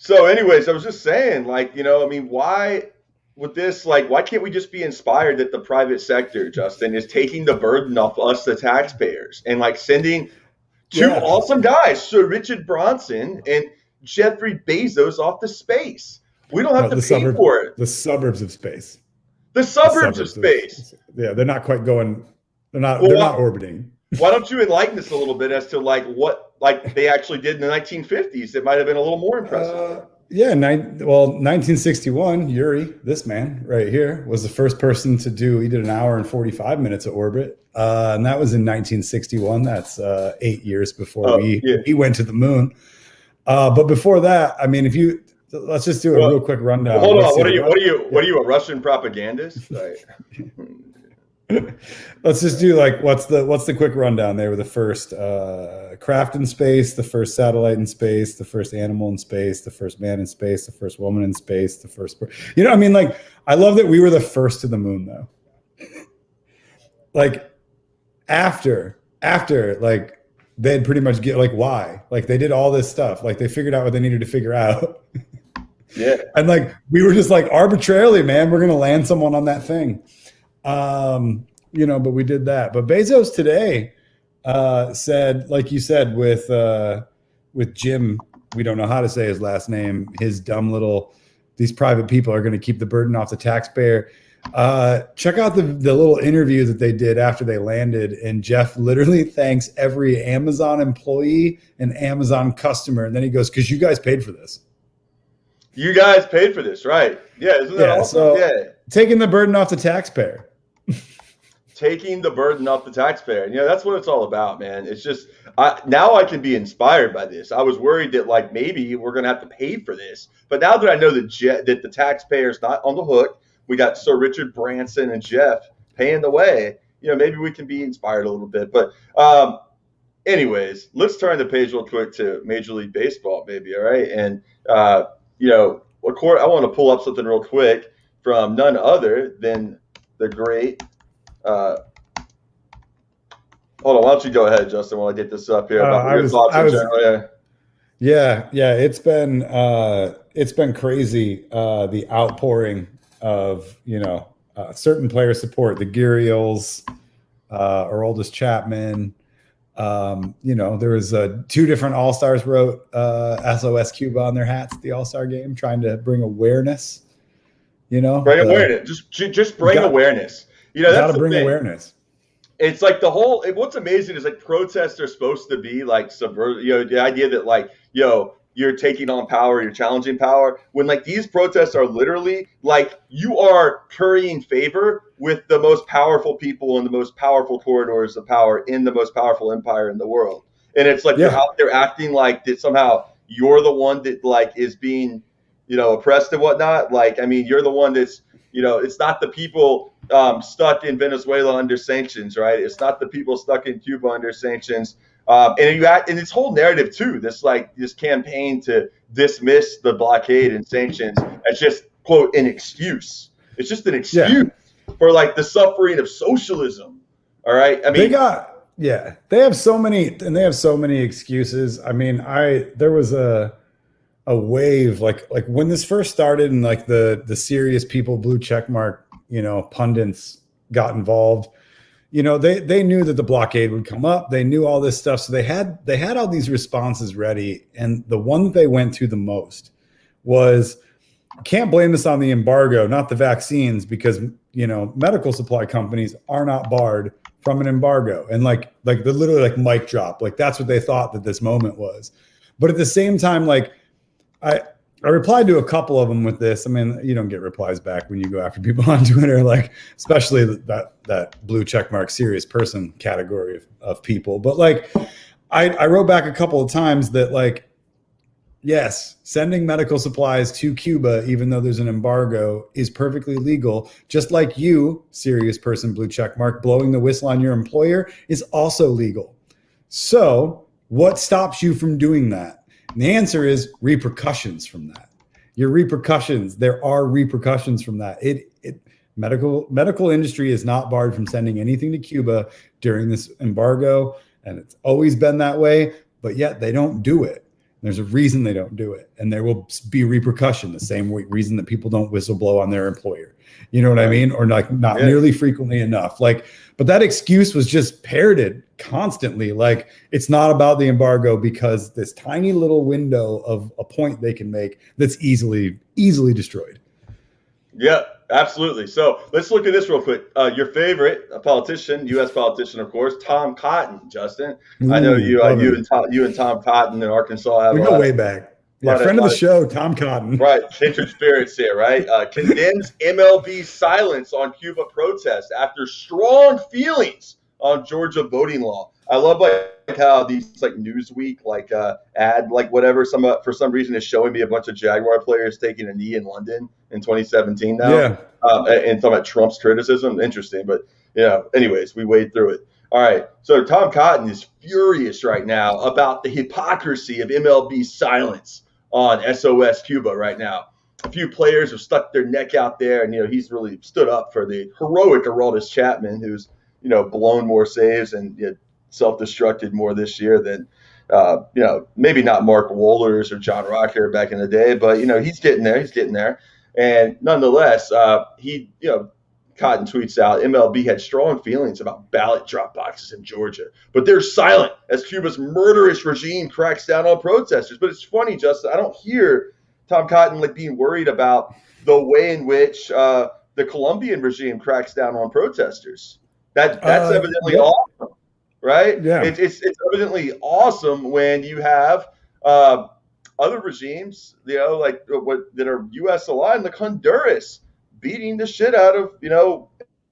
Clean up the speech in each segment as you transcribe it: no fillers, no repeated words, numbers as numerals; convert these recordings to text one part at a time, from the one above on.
So, anyways, I was just saying, like, I mean, why with this, like, why can't we just be inspired that the private sector, Justin, is taking the burden off us, the taxpayers, and like sending two Yeah. awesome guys, Sir Richard Branson and Jeffrey Bezos, off to space? We don't have No, to pay for it. the suburbs of space. The The suburbs of suburbs of space. yeah, they're not quite going. Well, They're not orbiting. why don't you enlighten us a little bit as to like what like they actually did in the 1950s? It might have been a little more impressive. Yeah, 1961, Yuri, this man right here, was the first person to do. He did an hour and 45 minutes of orbit, and that was in 1961. That's 8 years before we went to the moon. But before that, I mean, let's just do a real quick rundown. Hold on, what are you, a Russian propagandist? Like, let's just do like what's the quick rundown? They were the first craft in space, the first satellite in space, the first animal in space, the first man in space, the first woman in space, the first I mean, like, I love that we were the first to the moon though. Like after like they'd pretty much get like why? Like they did all this stuff. Like they figured out what they needed to figure out. Yeah. And like we were just like arbitrarily, man, we're gonna land someone on that thing. But we did that. But Bezos today said, like you said, with Jim, we don't know how to say his last name, his dumb little, these private people are going to keep the burden off the taxpayer. Check out the little interview that they did after they landed, and Jeff literally thanks every Amazon employee and Amazon customer, and then he goes, because you guys paid for this. You guys paid for this, right? Yeah, isn't that awesome? So yeah, taking the burden off the taxpayer. Taking the burden off the taxpayer. That's what it's all about, man. It's just now I can be inspired by this. I was worried that like maybe we're going to have to pay for this, but now that I know that the taxpayer's not on the hook, we got Sir Richard Branson and Jeff paying the way. Maybe we can be inspired a little bit. But anyways, let's turn the page real quick to Major League Baseball, maybe. All right, and I want to pull up something real quick from none other than the great. Hold on, why don't you go ahead, Justin, while I get this up here about your thoughts in general? Yeah, it's been crazy, the outpouring of certain player support, the Gurriels, Aroldis Chapman. There was two different All-Stars wrote SOS Cuba on their hats at the All-Star game, trying to bring awareness. Awareness. Just bring awareness. That's bring awareness. It's like what's amazing is like protests are supposed to be like subvert, the idea that like, you're taking on power, you're challenging power, when like these protests are literally like you are currying favor with the most powerful people in the most powerful corridors of power in the most powerful empire in the world. And it's like you're out there acting like that somehow you're the one that like is being, oppressed and whatnot. Like, I mean, you're the one that's, it's not the people stuck in Venezuela under sanctions, right? It's not the people stuck in Cuba under sanctions. And this whole narrative too, this campaign to dismiss the blockade and sanctions as just quote an excuse. It's just an excuse for like the suffering of socialism. All right. I mean, they have so many excuses. I mean, there was a wave like when this first started and like the serious people, blue check mark, pundits got involved. They knew that the blockade would come up. They knew all this stuff. So they had all these responses ready. And the one that they went to the most was, can't blame this on the embargo, not the vaccines, because, medical supply companies are not barred from an embargo. And like the literally like mic drop, like that's what they thought that this moment was. But at the same time, like I replied to a couple of them with this. I mean, you don't get replies back when you go after people on Twitter, like especially that blue checkmark serious person category of people. But like, I wrote back a couple of times that like, yes, sending medical supplies to Cuba, even though there's an embargo, is perfectly legal. Just like you, serious person, blue checkmark, blowing the whistle on your employer is also legal. So what stops you from doing that? And the answer is repercussions from that. There are repercussions from that. Medical industry is not barred from sending anything to Cuba during this embargo, and it's always been that way, but yet they don't do it. There's a reason they don't do it, and there will be repercussion. The same reason that people don't whistleblow on their employer. You know what I mean? Or like not nearly frequently enough. Like, but that excuse was just parroted constantly. Like, it's not about the embargo because this tiny little window of a point they can make that's easily destroyed. Yeah, absolutely. So let's look at this real quick. Your favorite politician, U.S. politician, of course, Tom Cotton. Justin, I know you and Tom Cotton in Arkansas have we go way back. Yeah, friend of the show, Tom Cotton. Right, kindred spirits here, right? Condemns MLB's silence on Cuba protests after strong feelings on Georgia voting law. I love like how these like Newsweek ad whatever for some reason is showing me a bunch of Jaguar players taking a knee in London in 2017 now. Yeah, and talking about Trump's criticism. Interesting, but anyways, we wade through it. All right, so Tom Cotton is furious right now about the hypocrisy of MLB's silence on SOS Cuba right now. A few players have stuck their neck out there, and he's really stood up for the heroic Aroldis Chapman, who's blown more saves and self-destructed more this year than maybe not Mark Wohlers or John Rocker back in the day, but he's getting there. And nonetheless, Cotton tweets out, MLB had strong feelings about ballot drop boxes in Georgia, but they're silent as Cuba's murderous regime cracks down on protesters. But it's funny, Justin, I don't hear Tom Cotton being worried about the way in which the Colombian regime cracks down on protesters. That's evidently awesome, right? Yeah. It's evidently awesome when you have other regimes, that are U.S. aligned, like Honduras, beating the shit out of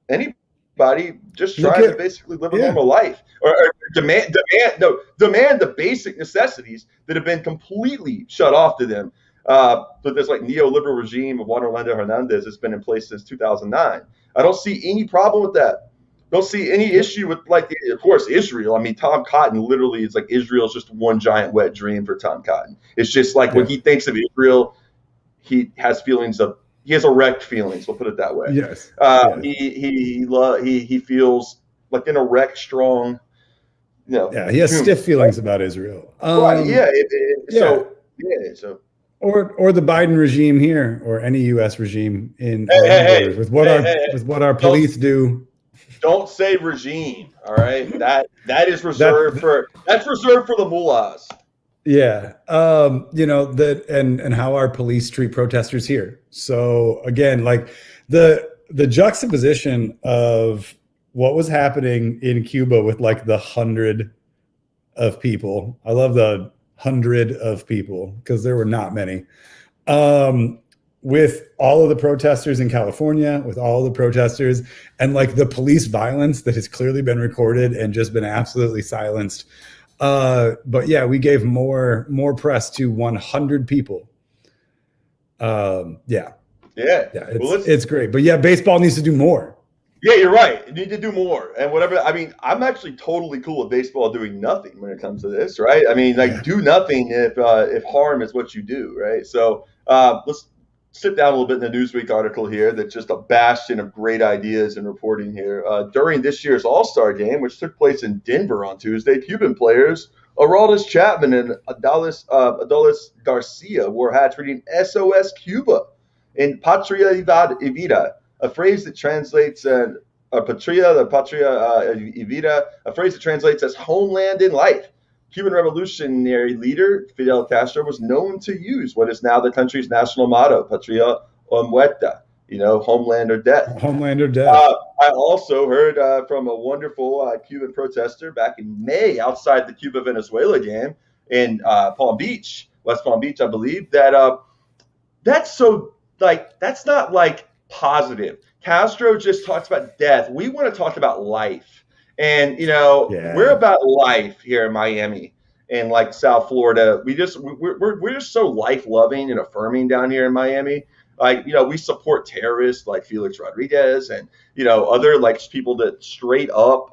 anybody just trying to basically live a normal life or demand the basic necessities that have been completely shut off to them. But this neoliberal regime of Juan Orlando Hernandez has been in place since 2009. I don't see any problem with that. Don't see any issue with of course, Israel. I mean, Tom Cotton literally is Israel's just one giant wet dream for Tom Cotton. It's just when he thinks of Israel, he has erect feelings. We'll put it that way. Yes. He feels like an erect, strong. He has stiff feelings about Israel. Right. Yeah. So. Or the Biden regime here, or any U.S. regime in with what our police do. Don't say regime. All right. That is reserved for the mullahs. Yeah. And how our police treat protesters here. So again, the juxtaposition of what was happening in Cuba with the 100 of people. I love the 100 of people because there were not many. With all of the protesters in California, with all the protesters and the police violence that has clearly been recorded and just been absolutely silenced. But yeah, we gave more press to 100 people. It's great. But yeah, baseball needs to do more. Yeah, you're right. You need to do more. And whatever. I mean, I'm actually totally cool with baseball doing nothing when it comes to this, right? I mean, do nothing if harm is what you do, right? So let's sit down a little bit in the Newsweek article here that's just a bastion of great ideas and reporting here. During this year's All-Star game, which took place in Denver on Tuesday, Cuban players Aroldis Chapman and Adolis Garcia wore hats reading SOS Cuba in Patria y Vida, a phrase that translates Patria y Vida, a phrase that translates as homeland in life. Cuban revolutionary leader Fidel Castro was known to use what is now the country's national motto, Patria o Muerta, homeland or death. Homeland or death. I also heard from a wonderful Cuban protester back in May outside the Cuba-Venezuela game in Palm Beach, West Palm Beach, I believe, that that's not positive. Castro just talks about death. We want to talk about life. And, we're about life here in Miami and South Florida. We're just so life loving and affirming down here in Miami. We support terrorists like Felix Rodriguez and, other people that straight up,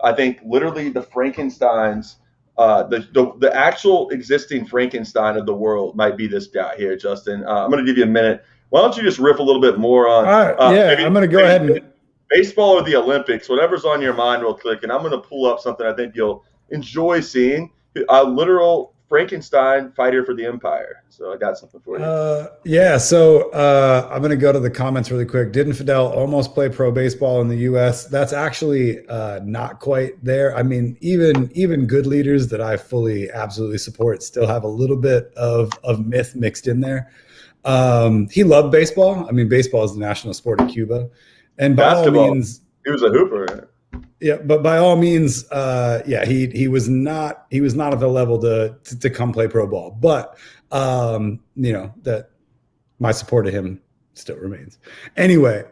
I think literally the Frankensteins, the actual existing Frankenstein of the world might be this guy here, Justin. I'm going to give you a minute. Why don't you just riff a little bit more on? I'm going to go ahead and. Baseball or the Olympics, whatever's on your mind real quick, and I'm going to pull up something I think you'll enjoy seeing. A literal Frankenstein, fighter for the Empire. So I got something for you. Yeah, so I'm going to go to the comments really quick. Didn't Fidel almost play pro baseball in the U.S.? That's actually not quite there. I mean, even good leaders that I fully, absolutely support still have a little bit of myth mixed in there. He loved baseball. I mean, baseball is the national sport of Cuba, and by Basketball. all means, he was a hooper. yeah, but by all means, yeah, he was not at the level to come play pro ball. But you know, that my support of him still remains. Anyway,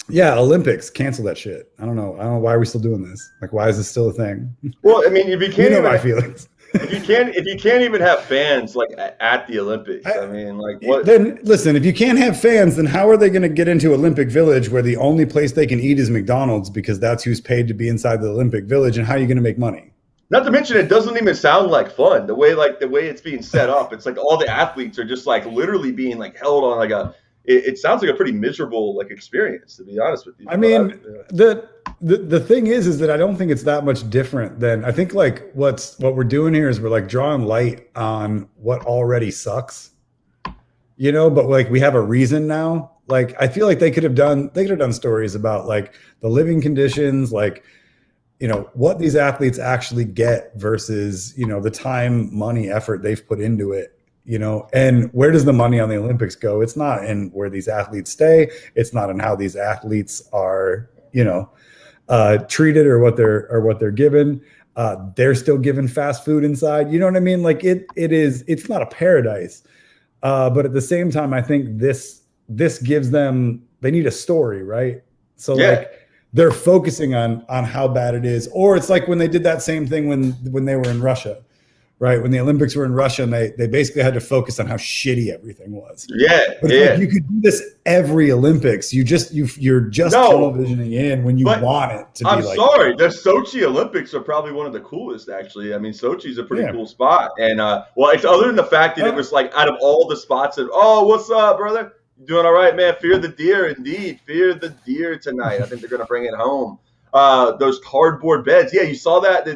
yeah, Olympics, cancel that shit. I don't know why are we still doing this. Like, why is this still a thing? Well, I mean, if you can't, you know my feelings. if you can't even have fans like at the Olympics, I mean, like what? Then listen, if you can't have fans, then how are they going to get into Olympic Village where the only place they can eat is McDonald's because that's who's paid to be inside the Olympic Village, and how are you going to make money? Not to mention, it doesn't even sound like fun. The way it's being set up, it's like all the athletes are just like literally being like held on like a. It sounds like a pretty miserable like experience, to be honest with you. I mean, the thing is that I don't think it's that much different than I think like what we're doing here is we're like drawing light on what already sucks, you know. But like we have a reason now. Like I feel like they could have done stories about like the living conditions, like, you know, what these athletes actually get versus, you know, the time, money, effort they've put into it. You know, and where does the money on the Olympics go? It's not in where these athletes stay. It's not in how these athletes are, you know, treated or what they're given. They're still given fast food inside. You know what I mean? Like it's not a paradise. But at the same time, I think this gives them, they need a story, right? So yeah. Like they're focusing on how bad it is. Or it's like when they did that same thing when they were in Russia. Right, when the Olympics were in Russia, and they basically had to focus on how shitty everything was. Yeah, but like you could do this every Olympics. You're just televisioning in when you want it to be. I'm sorry, the Sochi Olympics are probably one of the coolest. Actually, I mean, Sochi's a pretty cool spot, and well, it's other than the fact that it was like out of all the spots that, oh, what's up, brother? You doing all right, man? Fear the deer, indeed. Fear the deer tonight. I think they're gonna bring it home. Those cardboard beds. Yeah, you saw that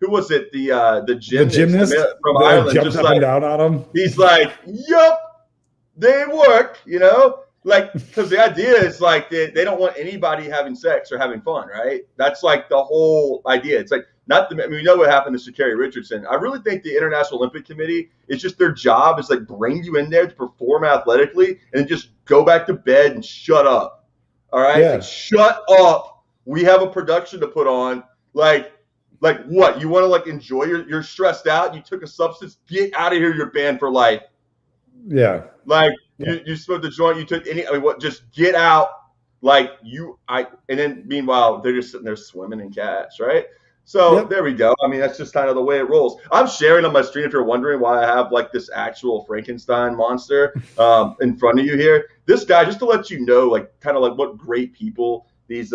who was it? The gymnast from Ireland jumped just up and down on him. He's like, yup, they work, you know? Like, because the idea is like they don't want anybody having sex or having fun, right? That's like the whole idea. It's like we know what happened to Sha'Carri Richardson. I really think the International Olympic Committee, it's just their job is like bring you in there to perform athletically and then just go back to bed and shut up. All right? Yeah. Like, shut up. We have a production to put on. Like what? You want to like enjoy you're stressed out. You took a substance. Get out of here. You're banned for life. Yeah. Like you smoked the joint. You took any. I mean, what? Just get out. Like and then meanwhile they're just sitting there swimming in cash, right? So There we go. I mean, that's just kind of the way it rolls. I'm sharing on my screen if you're wondering why I have like this actual Frankenstein monster in front of you here. This guy, just to let you know, like kind of like what great people these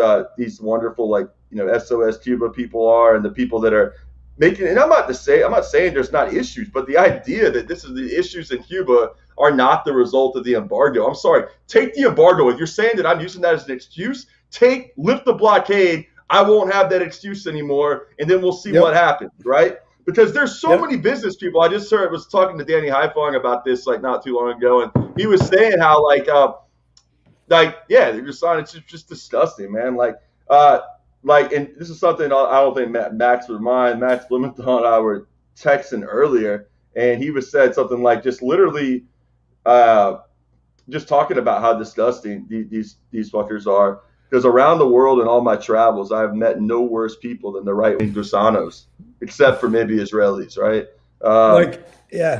wonderful like, you know, SOS Cuba people are, and the people that are making, and I'm not saying there's not issues, but the idea that this is the issues in Cuba are not the result of the embargo. I'm sorry. Take the embargo. If you're saying that I'm using that as an excuse, lift the blockade. I won't have that excuse anymore, and then we'll see what happens, right? Because there's so many business people. I just was talking to Danny Haifong about this like not too long ago, and he was saying how they're just disgusting, man. And this is something I don't think Max would mind. Max Blumenthal and I were texting earlier, and he said something like just literally just talking about how disgusting these fuckers are. Because around the world in all my travels, I've met no worse people than the right-wing Gusanos, except for maybe Israelis, right?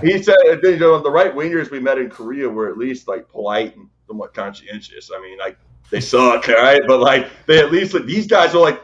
He said, you know, the right-wingers we met in Korea were at least like polite and somewhat conscientious. I mean, like, they suck, right? But like they at least these guys are like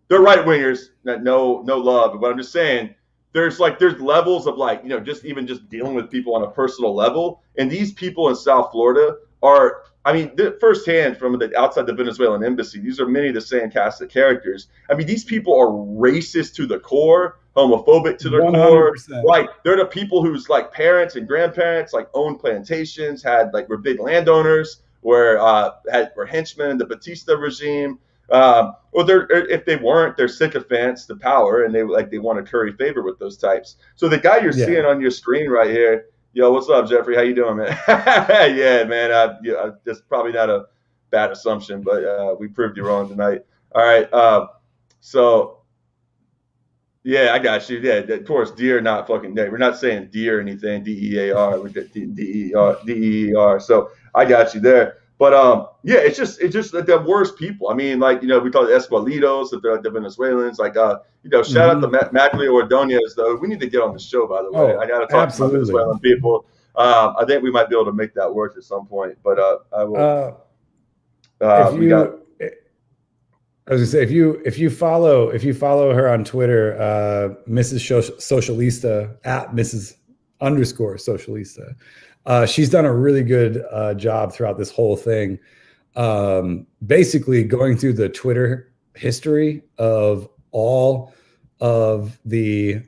they're right wingers that no love. But I'm just saying there's levels of like, you know, just dealing with people on a personal level. And these people in South Florida are, I mean, firsthand from outside the Venezuelan embassy, these are many of the same cast of characters. I mean, these people are racist to the core, homophobic to the 100%. Core. Like they're the people whose like parents and grandparents like owned plantations, were big landowners. Were henchmen in the Batista regime. Or if they weren't, they're sycophants to power, and they want to curry favor with those types. So the guy you're seeing on your screen right here, yo, what's up, Jeffrey? How you doing, man? Yeah, man. That's probably not a bad assumption, but we proved you wrong tonight. All right. So. Yeah, I got you. Yeah, of course, deer, not fucking deer. We're not saying deer or anything. DEAR. We got DER. So I got you there. But yeah, it's just like the worst people. I mean, like we call it Esqualitos, if they're like the Venezuelans. Like shout out to Maglia Ordonez though. We need to get on the show, by the way. I got to talk to my Venezuelan people. I think we might be able to make that work at some point. But I will. I was gonna say if you follow her on Twitter, Mrs. Socialista at Mrs._Socialista, she's done a really good job throughout this whole thing, basically going through the Twitter history of all of the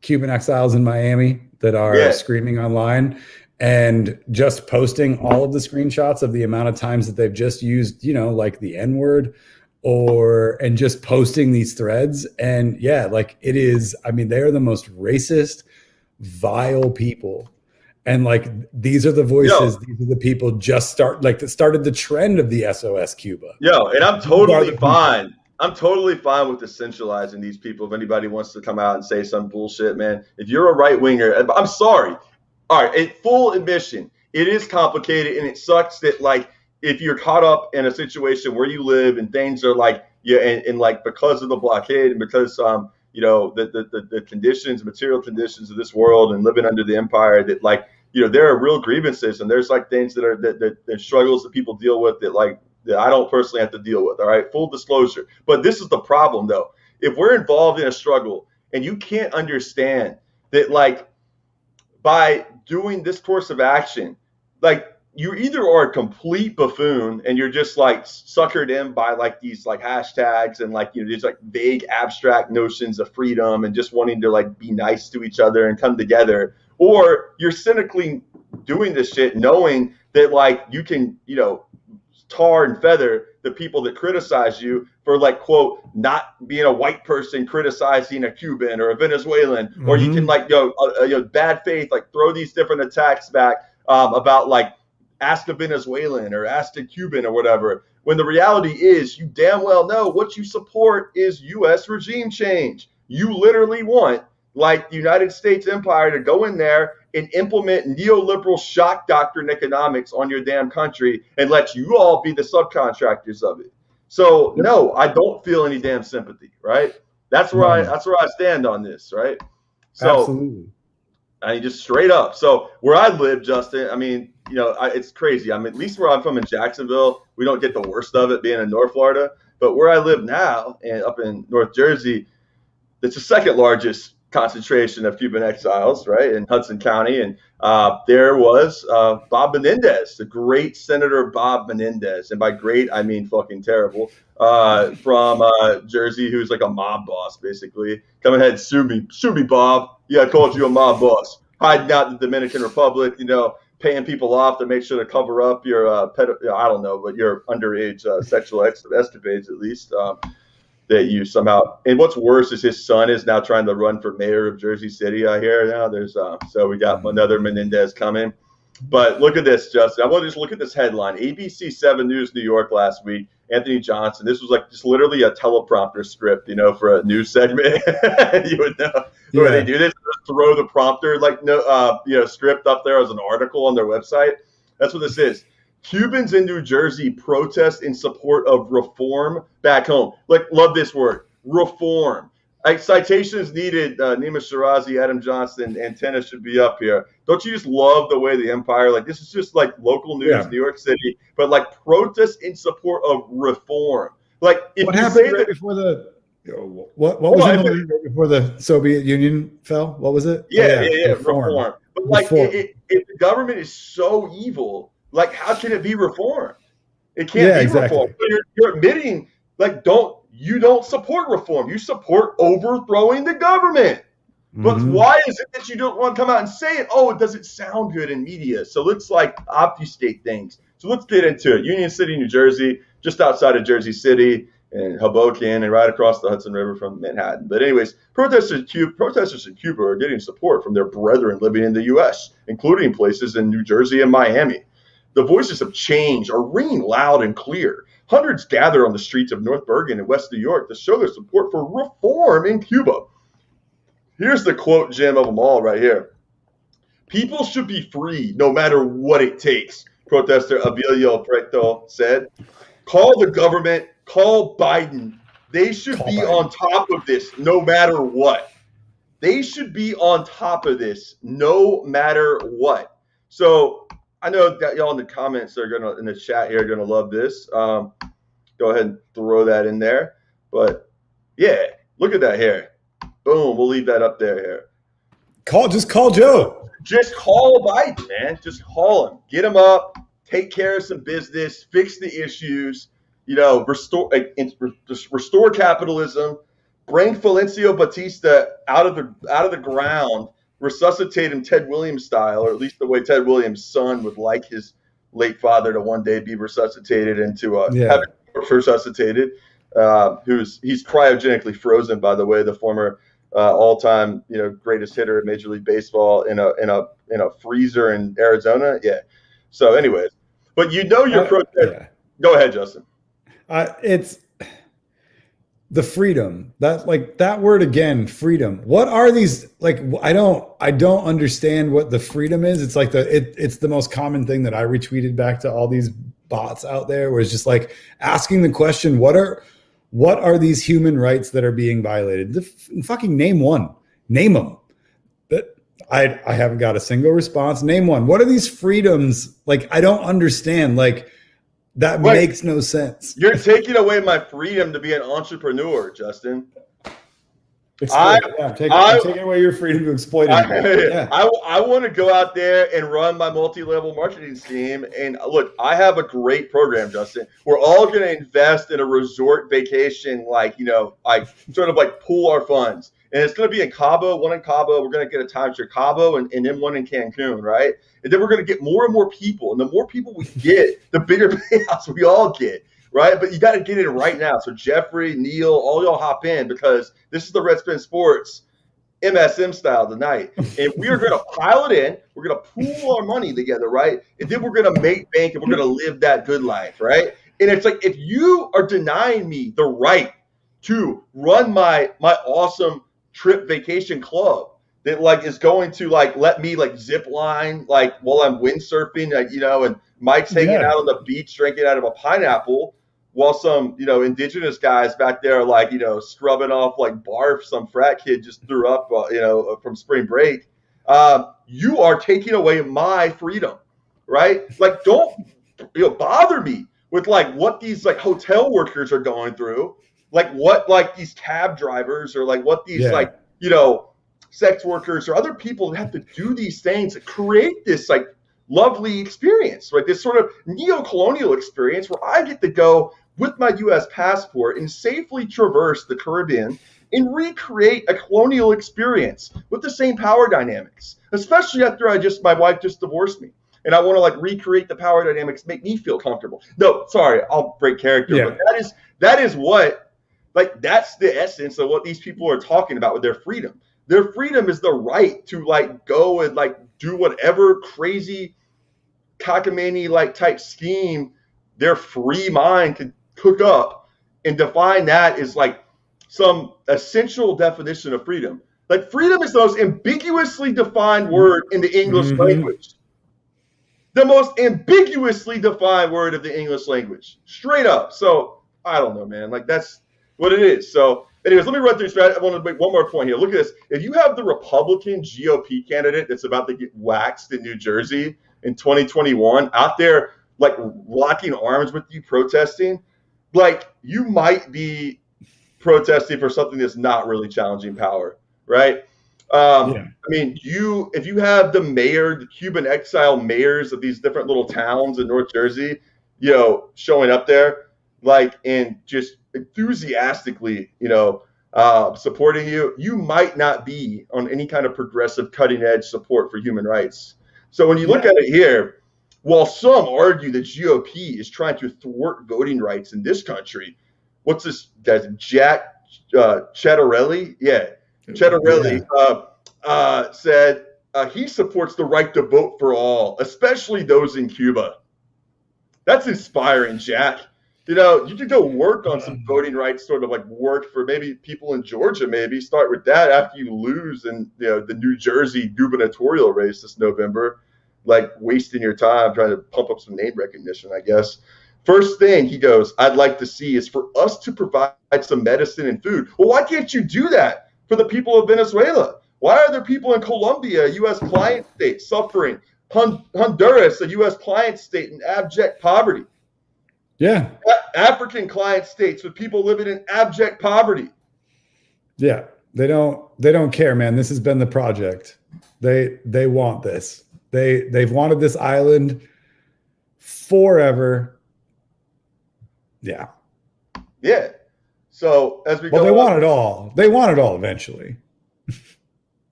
Cuban exiles in Miami that are screaming online. And just posting all of the screenshots of the amount of times that they've just used, like the N-word, and just posting these threads. And yeah, like it is, I mean, they are the most racist, vile people. And like, these are the voices, these are the people that started the trend of the SOS Cuba. And I'm totally fine. I'm totally fine with essentializing these people. If anybody wants to come out and say some bullshit, man, if you're a right winger, I'm sorry. All right, full admission, it is complicated, and it sucks that if you're caught up in a situation where you live and things are and because of the blockade and because the conditions, material conditions of this world and living under the empire, that there are real grievances, and there's things that are that struggles that people deal with that I don't personally have to deal with. All right, full disclosure. But this is the problem though. If we're involved in a struggle and you can't understand that by doing this course of action, you either are a complete buffoon and you're just suckered in by these hashtags and these vague abstract notions of freedom and just wanting to be nice to each other and come together, or you're cynically doing this shit knowing that you can tar and feather the people that criticize you for quote not being a white person criticizing a Cuban or a Venezuelan, or you can bad faith throw these different attacks back about ask a Venezuelan or ask a Cuban or whatever, when the reality is you damn well know what you support is U.S. regime change. You literally want the United States empire to go in there and implement neoliberal shock doctrine economics on your damn country and let you all be the subcontractors of it. So no, I don't feel any damn sympathy, right? That's where I stand on this, right? So absolutely. I mean, just straight up. So where I live, Justin, I mean, it's crazy. I mean, at least where I'm from in Jacksonville, we don't get the worst of it being in North Florida. But where I live now, and up in North Jersey, it's the second largest concentration of Cuban exiles, right, in Hudson County. And there was Bob Menendez, the great Senator Bob Menendez. And by great, I mean fucking terrible, from Jersey, who's a mob boss, basically. Come ahead, sue me, Bob. Yeah, I called you a mob boss. Hiding out in the Dominican Republic, paying people off to make sure to cover up your I don't know, but your underage sexual escapades, at least. That you somehow, and what's worse is his son is now trying to run for mayor of Jersey City. I hear now there's so we got another Menendez coming. But look at this, Justin. I want to just look at this headline. ABC 7 News New York last week. Anthony Johnson. This was just literally a teleprompter script, for a news segment. You would know where they do this. Throw the prompter script up there as an article on their website. That's what this is. Cubans in New Jersey protest in support of reform back home. Love this word, reform. Citations needed. Nima Shirazi, Adam Johnson, antenna should be up here. Don't you just love the way the empire, this is just local news, New York City, but protest in support of reform. If what you happened say right that, before the what was it right before the Soviet Union fell? What was it? Reform. But reform. If the government is so evil, how can it be reform? It can't be reform. You're admitting, you don't support reform. You support overthrowing the government. But why is it that you don't want to come out and say it? Oh, it doesn't sound good in media. So let's obfuscate things. So let's get into it. Union City, New Jersey. just outside of Jersey City and Hoboken and right across the Hudson River from Manhattan. But anyways, protesters in Cuba are getting support from their brethren living in the U.S., including places in New Jersey and Miami. The voices of change are ringing loud and clear. Hundreds gather on the streets of North Bergen and West New York to show their support for reform in Cuba. Here's the quote gem of them all right here. People should be free no matter what it takes, protester Abilio Preto said. Call the government, call Biden. They should be on top of this no matter what. They should be on top of this no matter what. So I know that y'all in the comments are in the chat here are gonna love this. Go ahead and throw that in there. But yeah, look at that here. Boom, we'll leave that up there here. Just call Joe. Just call Biden, man. Just call him. Get him up. Take care of some business. Fix the issues. Restore capitalism. Bring Felencio Batista out of the ground. Resuscitate him Ted Williams style, or at least the way Ted Williams' son would like his late father to one day be resuscitated into have it resuscitated. He's cryogenically frozen, by the way, the former all-time greatest hitter in Major League Baseball in a freezer in Arizona. Yeah. So, anyways, but your protest. Yeah. Go ahead, Justin. It's the freedom that word again, freedom. What are these? I don't understand what the freedom is. It's like it's the most common thing that I retweeted back to all these bots out there, where it's just like asking the question, what are these human rights that are being violated? Fucking name one. Name them. But I haven't got a single response. Name one. What are these freedoms? I don't understand. That makes no sense. You're taking away my freedom to be an entrepreneur, Justin. I'm taking away your freedom to exploit it. I want to go out there and run my multi-level marketing scheme. And look, I have a great program, Justin. We're all going to invest in a resort vacation, sort of pool our funds. And it's going to be in Cabo, one in Cabo. We're going to get a timeshare Cabo and then one in Cancun, right? And then we're going to get more and more people. And the more people we get, the bigger payouts we all get, right? But you got to get in right now. So Jeffrey, Neil, all y'all hop in, because this is the Redspin Sports MSM style tonight. And we are going to pile it in. We're going to pool our money together, right? And then we're going to make bank and we're going to live that good life, right? And it's like, if you are denying me the right to run my awesome trip vacation club that is going to let me zip line while I'm windsurfing, and Mike's hanging out on the beach drinking out of a pineapple while some indigenous guys back there scrubbing off barf some frat kid just threw up from spring break. You are taking away my freedom, right? Don't bother me with what these hotel workers are going through. What these cab drivers or what these sex workers or other people that have to do these things that create this lovely experience, right? This sort of neo-colonial experience where I get to go with my U.S. passport and safely traverse the Caribbean and recreate a colonial experience with the same power dynamics, especially after my wife just divorced me. And I want to recreate the power dynamics, make me feel comfortable. No, sorry, I'll break character, but that is what that's the essence of what these people are talking about with their freedom. Their freedom is the right to go and do whatever crazy cockamamie type scheme their free mind could cook up, and define that as some essential definition of freedom. Freedom is the most ambiguously defined word in the English language. The most ambiguously defined word of the English language. Straight up. So I don't know, man. That's what it is. So anyways, let me run through strategy. I want to make one more point here. Look at this. If you have the Republican GOP candidate that's about to get waxed in New Jersey in 2021 out there locking arms with you protesting, you might be protesting for something that's not really challenging power, right? I mean, if you have the Cuban exile mayors of these different little towns in North Jersey, showing up there and just enthusiastically, supporting you, you might not be on any kind of progressive cutting edge support for human rights. So when you look at it here, While some argue the GOP is trying to thwart voting rights in this country. What's this guy's Jack Chattarelli? Yeah, Chattarelli said he supports the right to vote for all, especially those in Cuba. That's inspiring, Jack. You know, you could go work on some voting rights, sort of like work for maybe people in Georgia, maybe start with that after you lose in the New Jersey gubernatorial race this November, like wasting your time trying to pump up some name recognition, I guess. First thing he goes, I'd like to see is for us to provide some medicine and food. Well, why can't you do that for the people of Venezuela? Why are there people in Colombia, a U.S. client state, suffering? Honduras, a U.S. client state in abject poverty. Yeah. African client states with people living in abject poverty. Yeah. They don't care, man. This has been the project. They want this. They've wanted this island forever. Yeah. Yeah. So as we go, they want it all. They want it all eventually.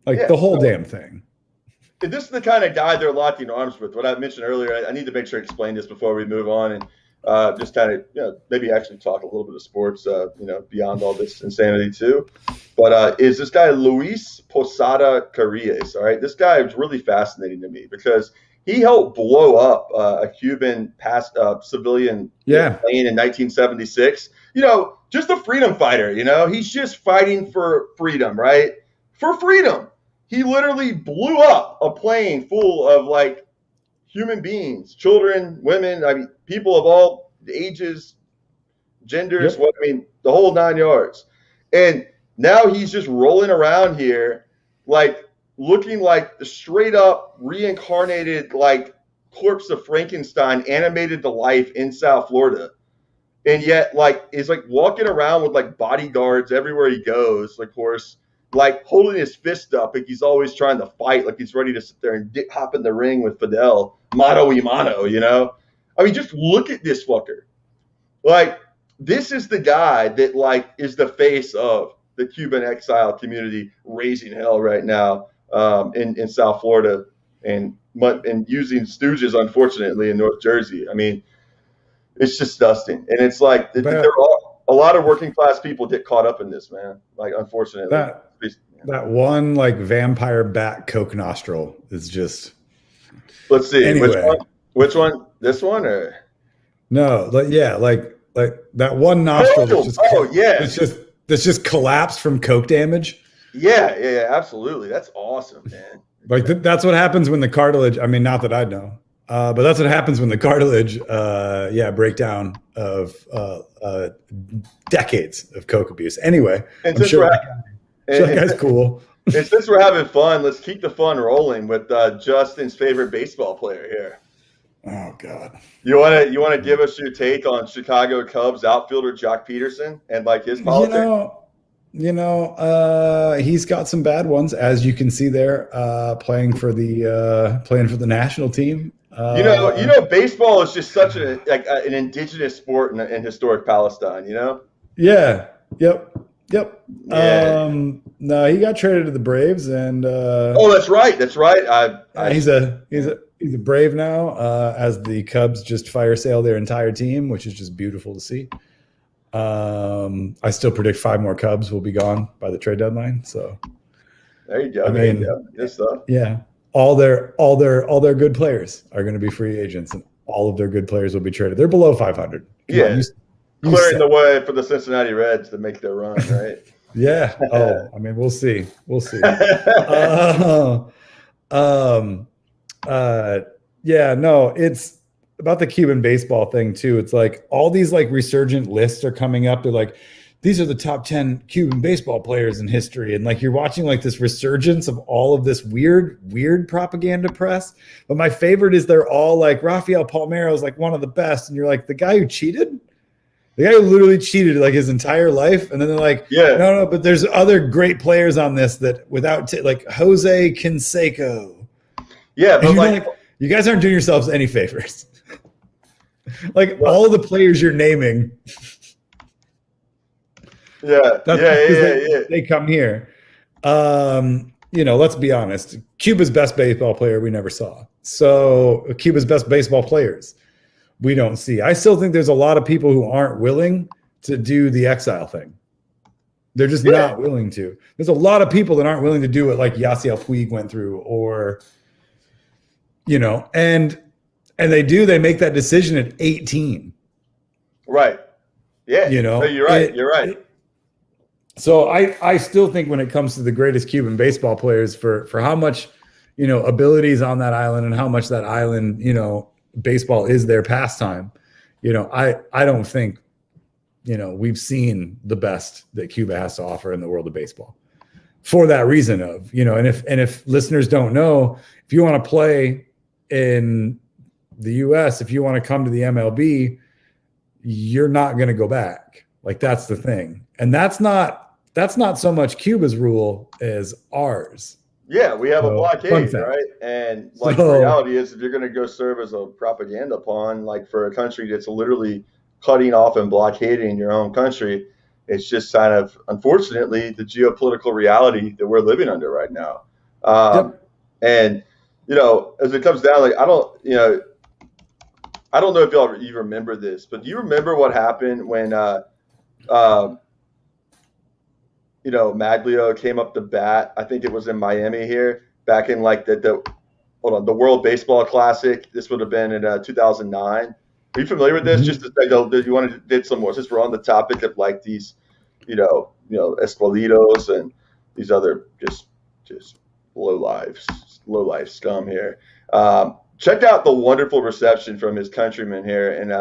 The whole damn thing. This is the kind of guy they're locking arms with. What I mentioned earlier, I need to make sure I explain this before we move on, and just kind of maybe actually talk a little bit of sports, beyond all this insanity too. But is this guy Luis Posada Carrilles? All right, this guy is really fascinating to me because he helped blow up a Cuban civilian plane in 1976. Just a freedom fighter. He's just fighting for freedom, right? For freedom. He literally blew up a plane full of human beings, children, women, people of all ages, genders, the whole 9 yards. And now he's just rolling around here, looking like the straight up reincarnated, corpse of Frankenstein animated to life in South Florida. And yet, is walking around with bodyguards everywhere he goes, of course. Holding his fist up, he's always trying to fight, he's ready to sit there and hop in the ring with Fidel, mano y mano, just look at this fucker. This is the guy that, is the face of the Cuban exile community raising hell right now in South Florida and using stooges, unfortunately, in North Jersey. It's disgusting. And it's a lot of working class people get caught up in this, man. Unfortunately. That one vampire bat coke nostril is just. Let's see. Anyway. Which one? This one or? No, that one nostril that's just collapsed from coke damage. Yeah, absolutely. That's awesome, man. That's what happens when the cartilage. Not that I know, but that's what happens when the cartilage, breakdown of decades of coke abuse. Anyway, and I'm sure that guy's cool. And since we're having fun, let's keep the fun rolling with Justin's favorite baseball player here. Oh God! You want to give us your take on Chicago Cubs outfielder Jock Peterson and his politics? He's got some bad ones, as you can see there, playing for the national team. Baseball is just such an indigenous sport in historic Palestine. Yeah. Yep. Yeah. No, he got traded to the Braves, and that's right. He's a Brave now. As the Cubs just fire sale their entire team, which is just beautiful to see. I still predict 5 more Cubs will be gone by the trade deadline. So there you go. Good stuff. Yeah, all their good players are going to be free agents, and all of their good players will be traded. They're below 500. Clearing the way for the Cincinnati Reds to make their run, right? Yeah. Oh, we'll see. No, it's about the Cuban baseball thing too. It's all these resurgent lists are coming up. They're these are the top 10 Cuban baseball players in history. And you're watching this resurgence of all of this weird propaganda press. But my favorite is they're all Rafael Palmeiro is one of the best. And you're the guy who cheated? The guy who literally cheated his entire life. And then they're no, but there's other great players on this that without Jose Canseco. Yeah, but you guys aren't doing yourselves any favors. All of the players you're naming. Yeah. They come here. let's be honest. Cuba's best baseball player we never saw. So Cuba's best baseball players we don't see. I still think there's a lot of people who aren't willing to do the exile thing. They're just not willing to. There's a lot of people that aren't willing to do it like Yasiel Puig went through, or, and they make that decision at 18. Right. Yeah. No, you're right. You're right. So I still think when it comes to the greatest Cuban baseball players, for how much, abilities on that island and how much that island, baseball is their pastime, I don't think, we've seen the best that Cuba has to offer in the world of baseball for that reason of, and if listeners don't know, if you want to play in the US, if you want to come to the MLB, you're not going to go back. Like, that's the thing. And that's not so much Cuba's rule as ours. Yeah, we have a blockade, right? And the reality is, if you're going to go serve as a propaganda pawn, like for a country that's literally cutting off and blockading your own country, it's just kind of, unfortunately, the geopolitical reality that we're living under right now. And, as it comes down, like, I don't know if you remember this, but do you remember what happened when, Maglio came up to bat? I think it was in Miami here back in like the World Baseball Classic. This would have been in 2009. Are you familiar with this? Mm-hmm. Just to say, you wanted to did some more, since we're on the topic of like these, Esqualitos and these other just low life scum here. Check out the wonderful reception from his countrymen here, and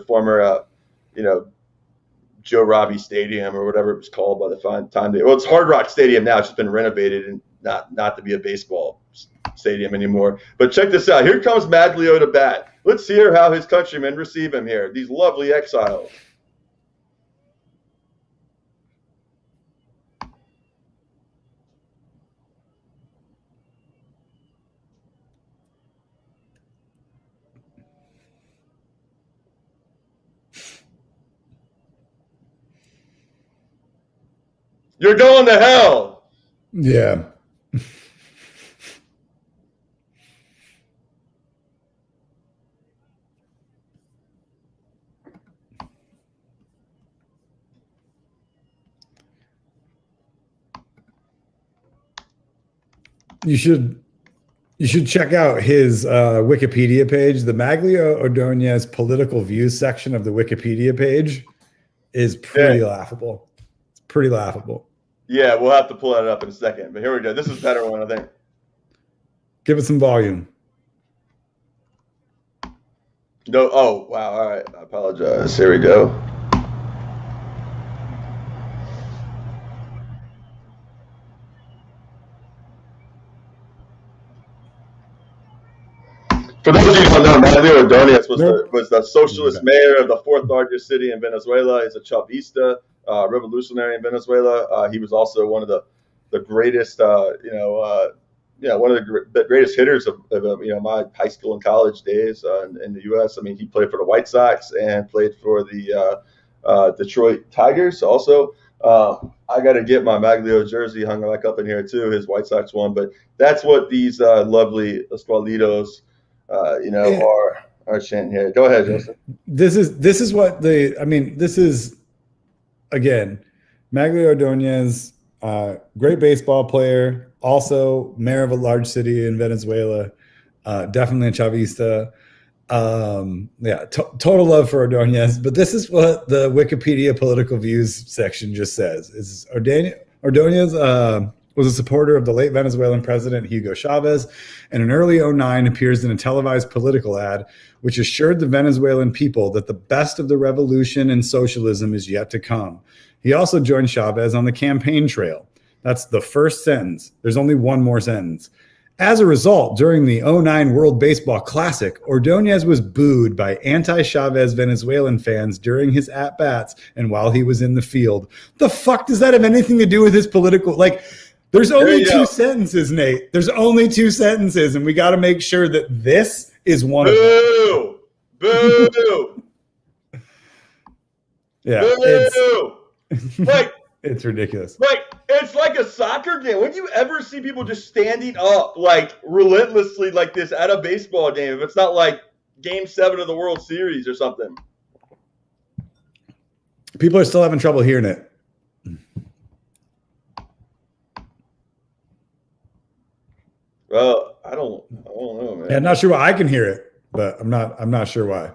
former Joe Robbie Stadium or whatever it was called by the time it's Hard Rock Stadium now. It's just been renovated and not to be a baseball stadium anymore. But check this out. Here comes Maglio to bat. Let's hear how his countrymen receive him here. These lovely exiles. You're going to hell. Yeah. You should check out his Wikipedia page. The Maglio Ordonez political views section of the Wikipedia page is pretty laughable. It's pretty laughable. Yeah, we'll have to pull that up in a second. But here we go. This is a better one, I think. Give it some volume. No. Oh, wow. All right. I apologize. Here we go. For those of you who don't know, Maglio Ordonez was the socialist mayor of the fourth largest city in Venezuela. He's a Chavista, revolutionary in Venezuela. He was also one of the greatest, one of the greatest hitters of my high school and college days in the U.S. I mean, he played for the White Sox and played for the Detroit Tigers also. I got to get my Maglio jersey hung back up in here too. His White Sox won, but that's what these lovely Esqualitos are chanting here. Go ahead, Joseph. This is what this is, again, Maglio Ordonez, great baseball player, also mayor of a large city in Venezuela, definitely a Chavista. Total love for Ordonez. But this is what the Wikipedia political views section just says. Is Ordonez was a supporter of the late Venezuelan president Hugo Chavez, and in early 2009 appears in a televised political ad which assured the Venezuelan people that the best of the revolution and socialism is yet to come. He also joined Chavez on the campaign trail. That's the first sentence. There's only one more sentence. As a result, during the 2009 World Baseball Classic, Ordonez was booed by anti-Chavez Venezuelan fans during his at-bats and while he was in the field. The fuck does that have anything to do with his political... There's only two sentences, Nate. There's only two sentences, and we got to make sure that this is one of them. Boo! Yeah. Boo! It's ridiculous. Wait, It's like a soccer game. When do you ever see people just standing up like relentlessly like this at a baseball game? If it's not like Game 7 of the World Series or something. People are still having trouble hearing it. Well, I don't know, man. Yeah, I'm not sure why. I can hear it, but I'm not sure why.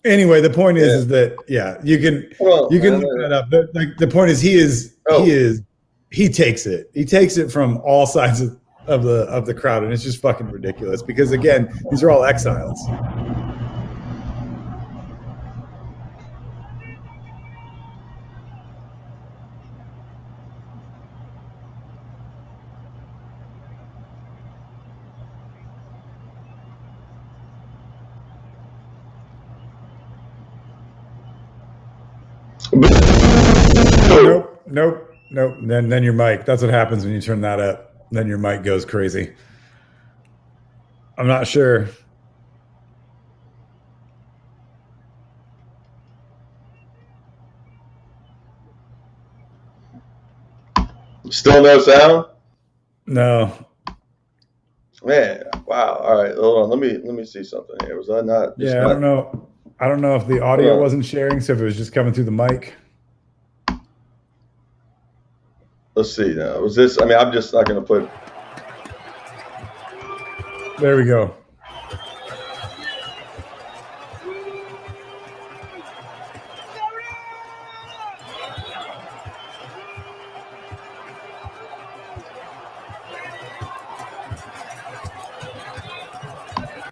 Anyway, the point is that you can look that up. But like the point is he takes it. He takes it from all sides of the crowd, and it's just fucking ridiculous because again, these are all exiles. Nope. Then your mic. That's what happens when you turn that up. Then your mic goes crazy. I'm not sure. Still no sound? No. Man, wow. All right, hold on. Let me see something here. Was I not? Yeah, I don't know. I don't know if the audio wasn't sharing, so if it was just coming through the mic. Let's see now. Was this? I mean, I'm just not going to put. There we go.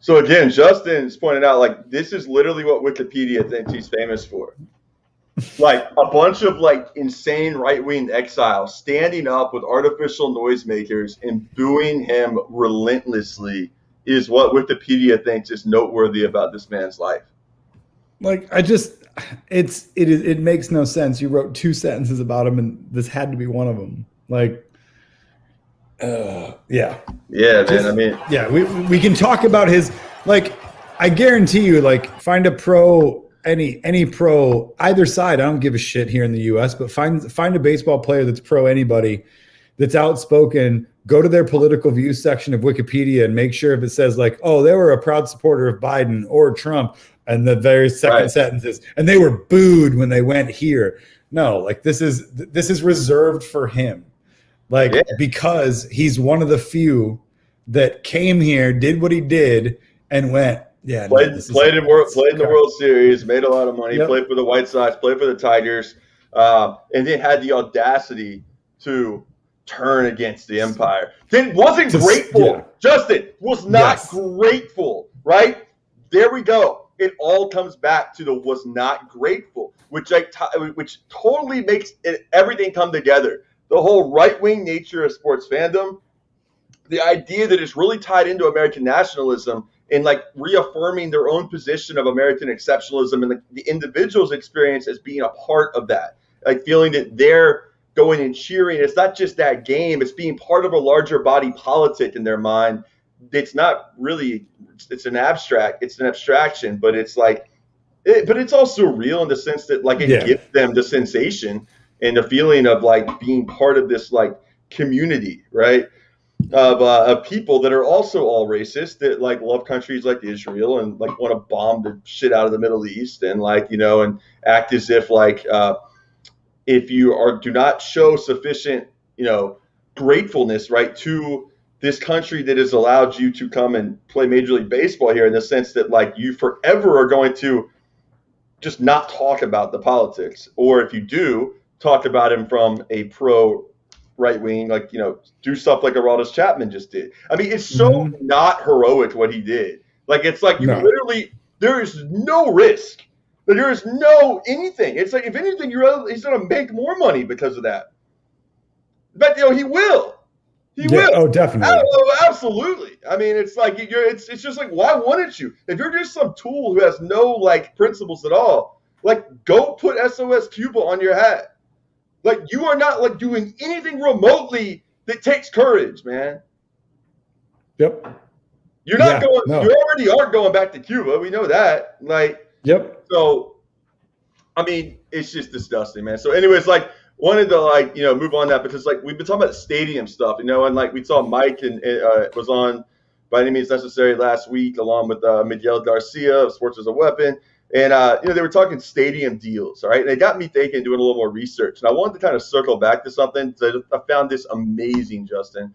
So again, Justin's pointed out like this is literally what Wikipedia thinks he's famous for. Like a bunch of like insane right-wing exiles standing up with artificial noisemakers and booing him relentlessly is what Wikipedia thinks is noteworthy about this man's life. Like it makes no sense. You wrote 2 sentences about him, and this had to be one of them. Like, yeah, man. I mean, yeah, we can talk about his like. I guarantee you, like, find a pro. Any pro, either side, I don't give a shit here in the US, but find a baseball player that's pro anybody, that's outspoken, go to their political views section of Wikipedia and make sure if it says like, oh, they were a proud supporter of Biden or Trump, and the very second sentences, and they were booed when they went here. No, like this is reserved for him. Like, because he's one of the few that came here, did what he did, and went, yeah, played in the World Series, made a lot of money, played for the White Sox, played for the Tigers, and then had the audacity to turn against the empire. Then wasn't grateful. Yeah. Justin was not grateful, right? There we go. It all comes back to the was not grateful, which totally makes everything come together. The whole right-wing nature of sports fandom, the idea that it's really tied into American nationalism, and like reaffirming their own position of American exceptionalism and the individual's experience as being a part of that, like feeling that they're going and cheering. It's not just that game, it's being part of a larger body politic in their mind. It's not really, it's an abstraction, but it's like, but it's also real in the sense that like it gives them the sensation and the feeling of like being part of this like community, right? Of people that are also all racist, that like love countries like Israel and like want to bomb the shit out of the Middle East and like, you know, and act as if like if you do not show sufficient, you know, gratefulness, right, to this country that has allowed you to come and play Major League Baseball here, in the sense that like you forever are going to just not talk about the politics, or if you do talk about him from a pro right wing, like, you know, do stuff like Aroldis Chapman just did. I mean, it's so not heroic what he did. Like, it's like you literally, there is no risk. There is no anything. It's like, if anything, he's going to make more money because of that. But, you know, he will. He will. Oh, definitely. Absolutely. I mean, it's like, it's just like, why wouldn't you? If you're just some tool who has no, like, principles at all, like, go put SOS Cuba on your hat. Like, you are not like doing anything remotely that takes courage, man. Yep. You're not going. No. You already aren't going back to Cuba. We know that. Like. Yep. So, I mean, it's just disgusting, man. So, anyways, like, wanted to move on that because we've been talking about stadium stuff, and we saw Mike and was on By Any Means Necessary last week along with Miguel Garcia of Sports as a Weapon, and they were talking stadium deals. All right, and it got me thinking, doing a little more research, and I wanted to kind of circle back to something. So I found this amazing, Justin.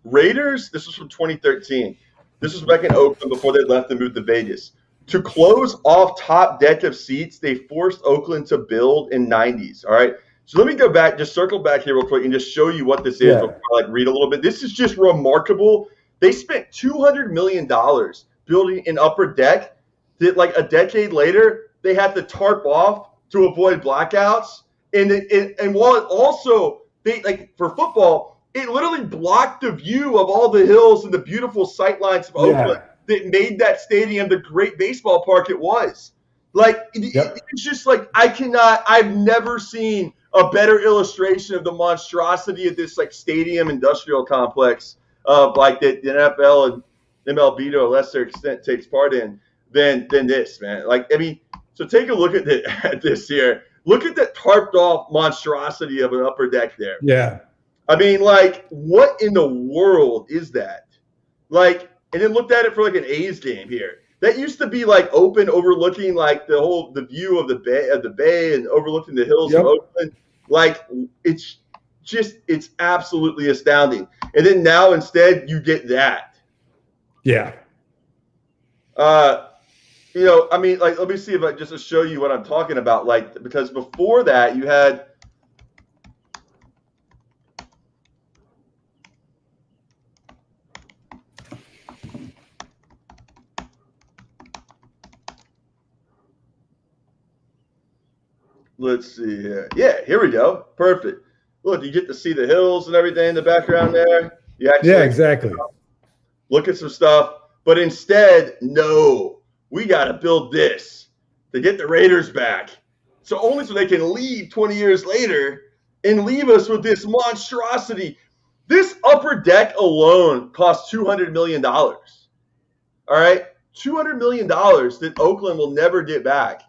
Raiders. This was from 2013. This was back in Oakland before they left and moved to Vegas. To close off top deck of seats, they forced Oakland to build in 90s. All right. So let me go back, just circle back here real quick and just show you what this is. Yeah. Before I read a little bit. This is just remarkable. They spent $200 million building an upper deck that a decade later, they had to tarp off to avoid blackouts. And while it also, for football, it literally blocked the view of all the hills and the beautiful sightlines of Oakland that made that stadium the great baseball park it was. It's just I've never seen a better illustration of the monstrosity of this stadium industrial complex of that the NFL and MLB to a lesser extent takes part in than this, man. So take a look at this here. Look at that tarped off monstrosity of an upper deck there. Yeah. I mean, what in the world is that? And then looked at it for an A's game here. That used to be open, overlooking the view of the bay and overlooking the hills of Oakland. It's absolutely astounding. And then now instead you get that. Yeah. Let me see if I just to show you what I'm talking about. Because before that you had. Let's see here. Yeah, here we go. Perfect. Look, you get to see the hills and everything in the background there. Exactly. Look at some stuff. But instead, no, we got to build this to get the Raiders back. So they can leave 20 years later and leave us with this monstrosity. This upper deck alone cost $200 million. All right? $200 million that Oakland will never get back.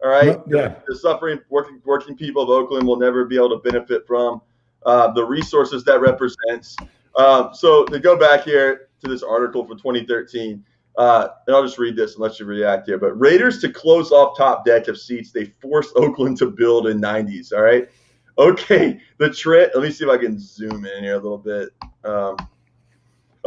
All right. Yeah. The suffering working people of Oakland will never be able to benefit from the resources that represents. So to go back here to this article from 2013, and I'll just read this and let you react here. But Raiders to close off top deck of seats, they forced Oakland to build in 90s. All right. Okay. The trend. Let me see if I can zoom in here a little bit.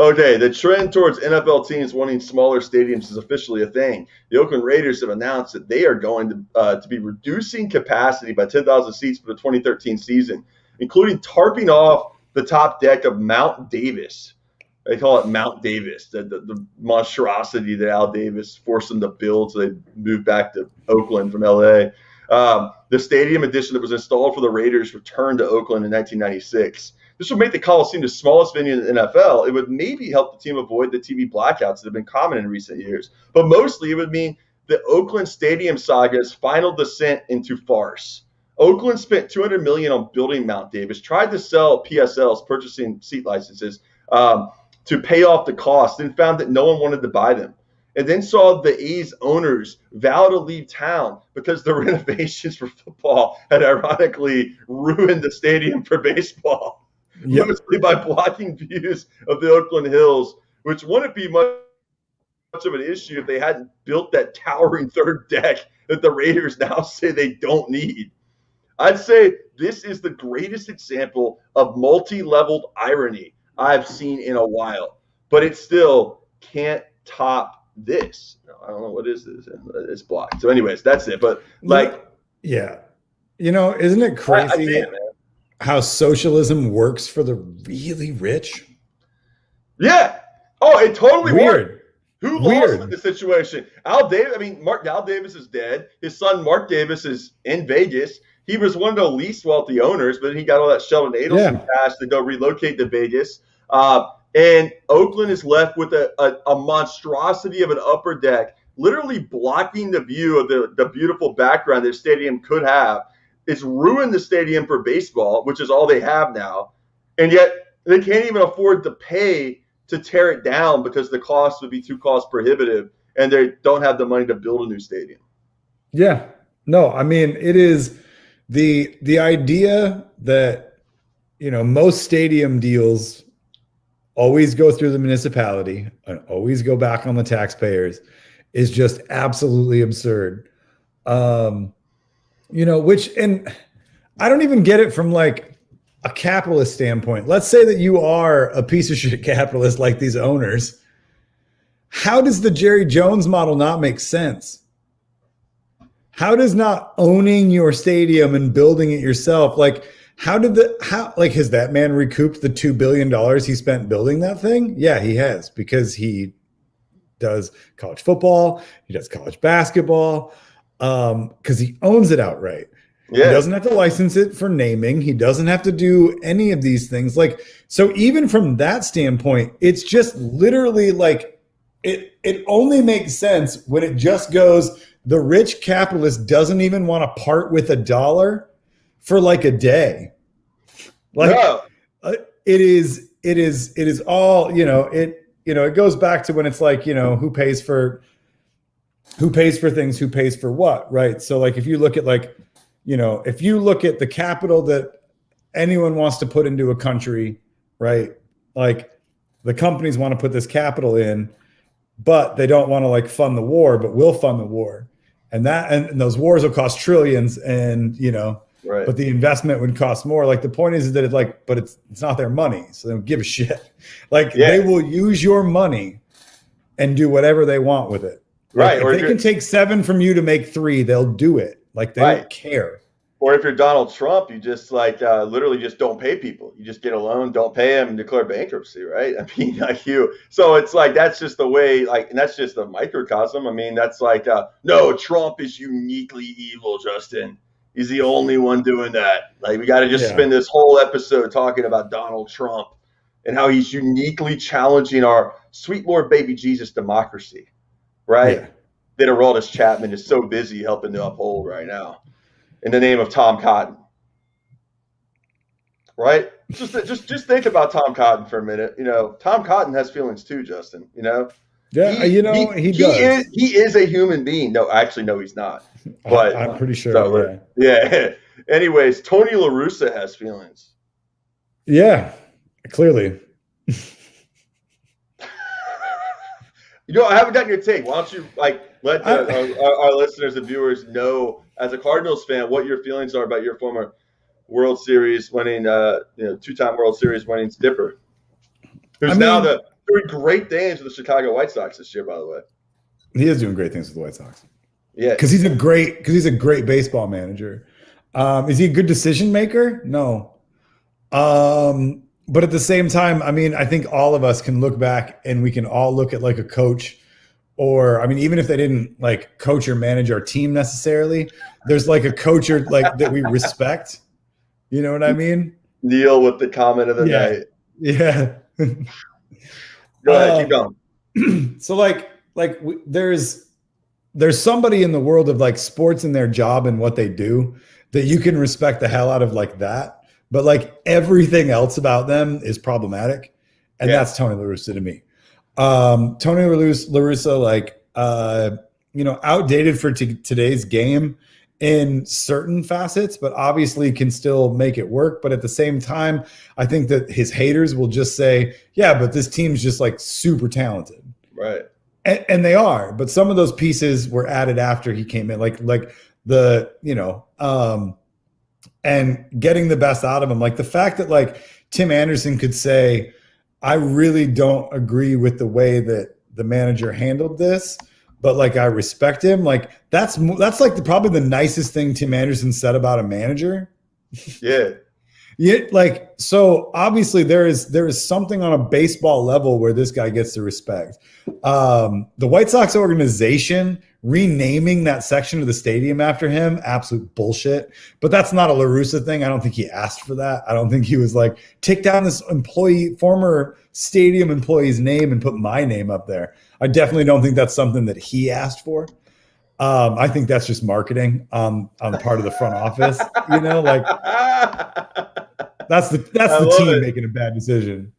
Okay, the trend towards NFL teams wanting smaller stadiums is officially a thing. The Oakland Raiders have announced that they are going to be reducing capacity by 10,000 seats for the 2013 season, including tarping off the top deck of Mount Davis. They call it Mount Davis, the monstrosity that Al Davis forced them to build, so they moved back to Oakland from L.A. The stadium addition that was installed for the Raiders returned to Oakland in 1996. This would make the Coliseum the smallest venue in the NFL. It would maybe help the team avoid the TV blackouts that have been common in recent years. But mostly it would mean the Oakland Stadium saga's final descent into farce. Oakland spent $200 million on building Mount Davis, tried to sell PSLs, purchasing seat licenses, to pay off the cost, and found that no one wanted to buy them. And then saw the A's owners vow to leave town because the renovations for football had ironically ruined the stadium for baseball. Yep. Mostly by blocking views of the Oakland Hills, which wouldn't be much of an issue if they hadn't built that towering third deck that the Raiders now say they don't need. I'd say this is the greatest example of multi-leveled irony I've seen in a while, but it still can't top this. I don't know what is this. It's blocked. So anyways, that's it. But yeah, isn't it crazy how socialism works for the really rich? Yeah. Oh, it totally Weird. worked. Who lost in the situation? Al Davis is dead. His son Mark Davis is in Vegas. He was one of the least wealthy owners, but he got all that Sheldon Adelson cash to go relocate to Vegas. And Oakland is left with a monstrosity of an upper deck, literally blocking the view of the beautiful background that stadium could have. It's ruined the stadium for baseball, which is all they have now. And yet they can't even afford to pay to tear it down because the cost would be too cost prohibitive, and they don't have the money to build a new stadium. Yeah. No, I mean, it is the idea that, most stadium deals always go through the municipality and always go back on the taxpayers is just absolutely absurd. Which, and I don't even get it from like a capitalist standpoint. Let's say that you are a piece of shit capitalist like these owners. How does the Jerry Jones model not make sense? How does not owning your stadium and building it yourself, like, has that man recouped the $2 billion he spent building that thing? Yeah, he has, because he does college football, he does college basketball, because he owns it outright. Yeah. He doesn't have to license it for naming. He doesn't have to do any of these things. Like, so even from that standpoint, it's just literally like it only makes sense when it just goes, the rich capitalist doesn't even want to part with $1 for like a day. Like, no. It is all, it goes back to when it's like, who pays for things, who pays for what, right? So like, if you look at like, if you look at the capital that anyone wants to put into a country, right? Like, the companies want to put this capital in, but they don't want to like fund the war, but will fund the war. And those wars will cost trillions, and right. But the investment would cost more. Like, the point is that it's not their money, so they don't give a shit. Like, They will use your money and do whatever they want with it. Like, right. If they can take 7 from you to make 3, they'll do it. Like, they don't care. Or if you're Donald Trump, you just like literally just don't pay people. You just get a loan, don't pay them, and declare bankruptcy, right? I mean, like so it's like, that's just the way, like, and that's just a microcosm. I mean, that's like, no, Trump is uniquely evil, Justin. He's the only one doing that. Like, we got to just spend this whole episode talking about Donald Trump and how he's uniquely challenging our sweet Lord baby Jesus democracy, right? Yeah. That Aroldis Chapman is so busy helping to uphold right now, in the name of Tom Cotton, right? Just think about Tom Cotton for a minute. Tom Cotton has feelings too, Justin. Yeah, he does. He is a human being. No, actually, no, he's not. But I'm pretty sure. So yeah. Anyways, Tony La Russa has feelings. Yeah, clearly. I haven't gotten your take. Why don't you let our listeners and viewers know, as a Cardinals fan, what your feelings are about your former World Series winning, 2-time World Series winning Dipper, who's now doing great things with the Chicago White Sox this year, by the way. He is doing great things with the White Sox. Yeah, because he's a great baseball manager. Is he a good decision maker? No. But at the same time, I mean, I think all of us can look back and we can all look at like a coach, or, I mean, even if they didn't like coach or manage our team necessarily, there's like a coach or like that we respect. You know what I mean? Neil with the comment of the night. Yeah. Go ahead, keep going. So there's somebody in the world of like sports and their job and what they do that you can respect the hell out of like that. But like everything else about them is problematic. And that's Tony La Russa to me. Tony La Russa, like, outdated for today's game in certain facets, but obviously can still make it work. But at the same time, I think that his haters will just say, yeah, but this team's just like super talented. Right. And they are. But some of those pieces were added after he came in, like the, and getting the best out of him. Like the fact that like Tim Anderson could say, I really don't agree with the way that the manager handled this, but like I respect him. Like that's like probably the nicest thing Tim Anderson said about a manager. Yeah. Yeah. Like, so obviously there is something on a baseball level where this guy gets the respect. The White Sox organization renaming that section of the stadium after him, absolute bullshit. But that's not a La Russa thing. I don't think he asked for that. I don't think he was like, take down this former stadium employee's name and put my name up there. I definitely don't think that's something that he asked for. I think that's just marketing on the part of the front office. Like that's the team making a bad decision.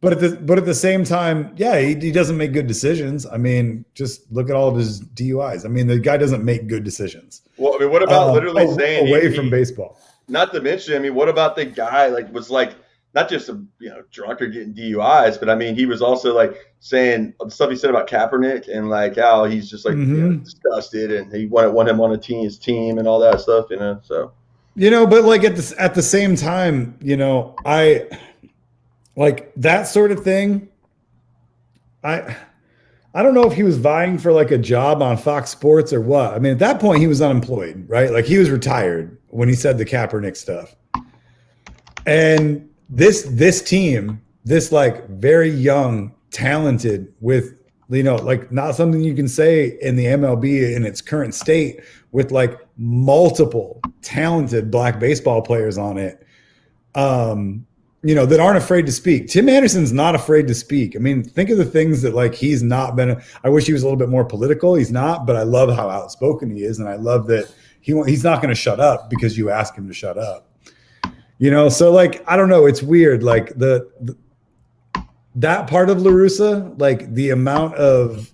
but at the same time, yeah, he doesn't make good decisions. I mean, just look at all of his DUIs. I mean, the guy doesn't make good decisions. Well, I mean, what about literally saying away from baseball? Not to mention, I mean, what about the guy was like not just a drunk or getting DUIs, but I mean, he was also like saying the stuff he said about Kaepernick and like how he's just like disgusted and he want him on his team and all that stuff, So but like at the same time, I like that sort of thing. I don't know if he was vying for like a job on Fox Sports or what. I mean, at that point, he was unemployed, right? Like he was retired when he said the Kaepernick stuff. And this team, this like very young, talented with, like not something you can say in the MLB in its current state with like multiple talented black baseball players on it. That aren't afraid to speak. Tim Anderson's not afraid to speak. I mean, think of the things that like he's not been. I wish he was a little bit more political. He's not, but I love how outspoken he is, and I love that he's not going to shut up because you ask him to shut up. So like I don't know. It's weird. Like that part of La Russa, like the amount of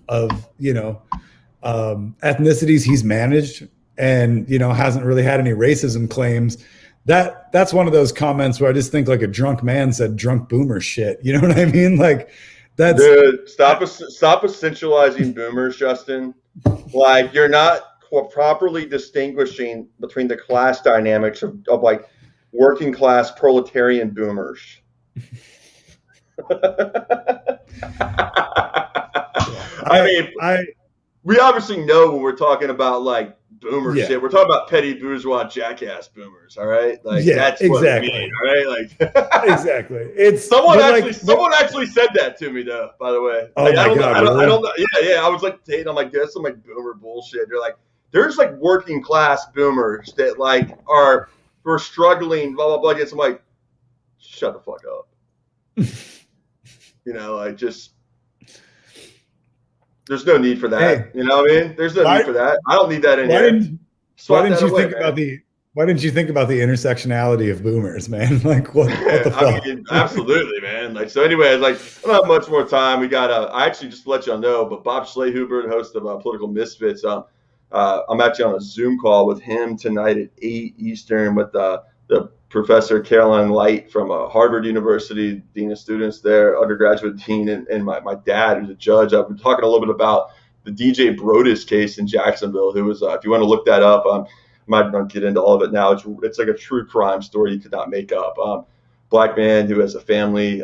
ethnicities he's managed, and hasn't really had any racism claims. That's one of those comments where I just think like a drunk man said drunk boomer shit. You know what I mean? Like that's dude, stop essentializing boomers, Justin. Like you're not properly distinguishing between the class dynamics of like working class proletarian boomers. We obviously know when we're talking about like boomer shit. We're talking about petty bourgeois jackass boomers, all right? Like that's exactly what we mean, all right? Like exactly. It's someone actually said that to me though, by the way. Oh like, my God, I don't know. Yeah. I was like dating, I'm like, that's some like boomer bullshit. They're like, there's like working class boomers that like are struggling, blah blah blah. I'm like, shut the fuck up. Like just there's no need for that. Hey, you know what I mean? There's no need for that. I don't need that in here. Why didn't you think about the intersectionality of boomers, man? Like what the fuck? I mean, absolutely, man. Like so. Anyway, like I don't have much more time. We got. I actually just to let y'all know, but Bob Schlehuber, host of Political Misfits. I'm actually on a Zoom call with him tonight at 8 Eastern with the Professor Caroline Light from Harvard University, Dean of Students there, undergraduate dean, and my dad, who's a judge. I've been talking a little bit about the DJ Brodus case in Jacksonville, who was, if you want to look that up, I might not get into all of it now. It's like a true crime story you could not make up. Black man who has a family,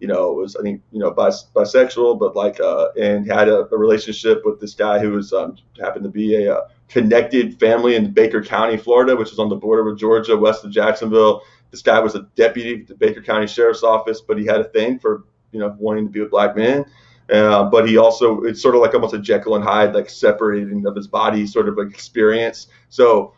was, I think, bisexual, but like, and had a relationship with this guy who was, happened to be a connected family in Baker County, Florida, which is on the border with Georgia, west of Jacksonville. This guy was a deputy at the Baker County Sheriff's Office, but he had a thing for, wanting to be with black men. But he also, it's sort of like almost a Jekyll and Hyde, like separating of his body sort of like experience. So,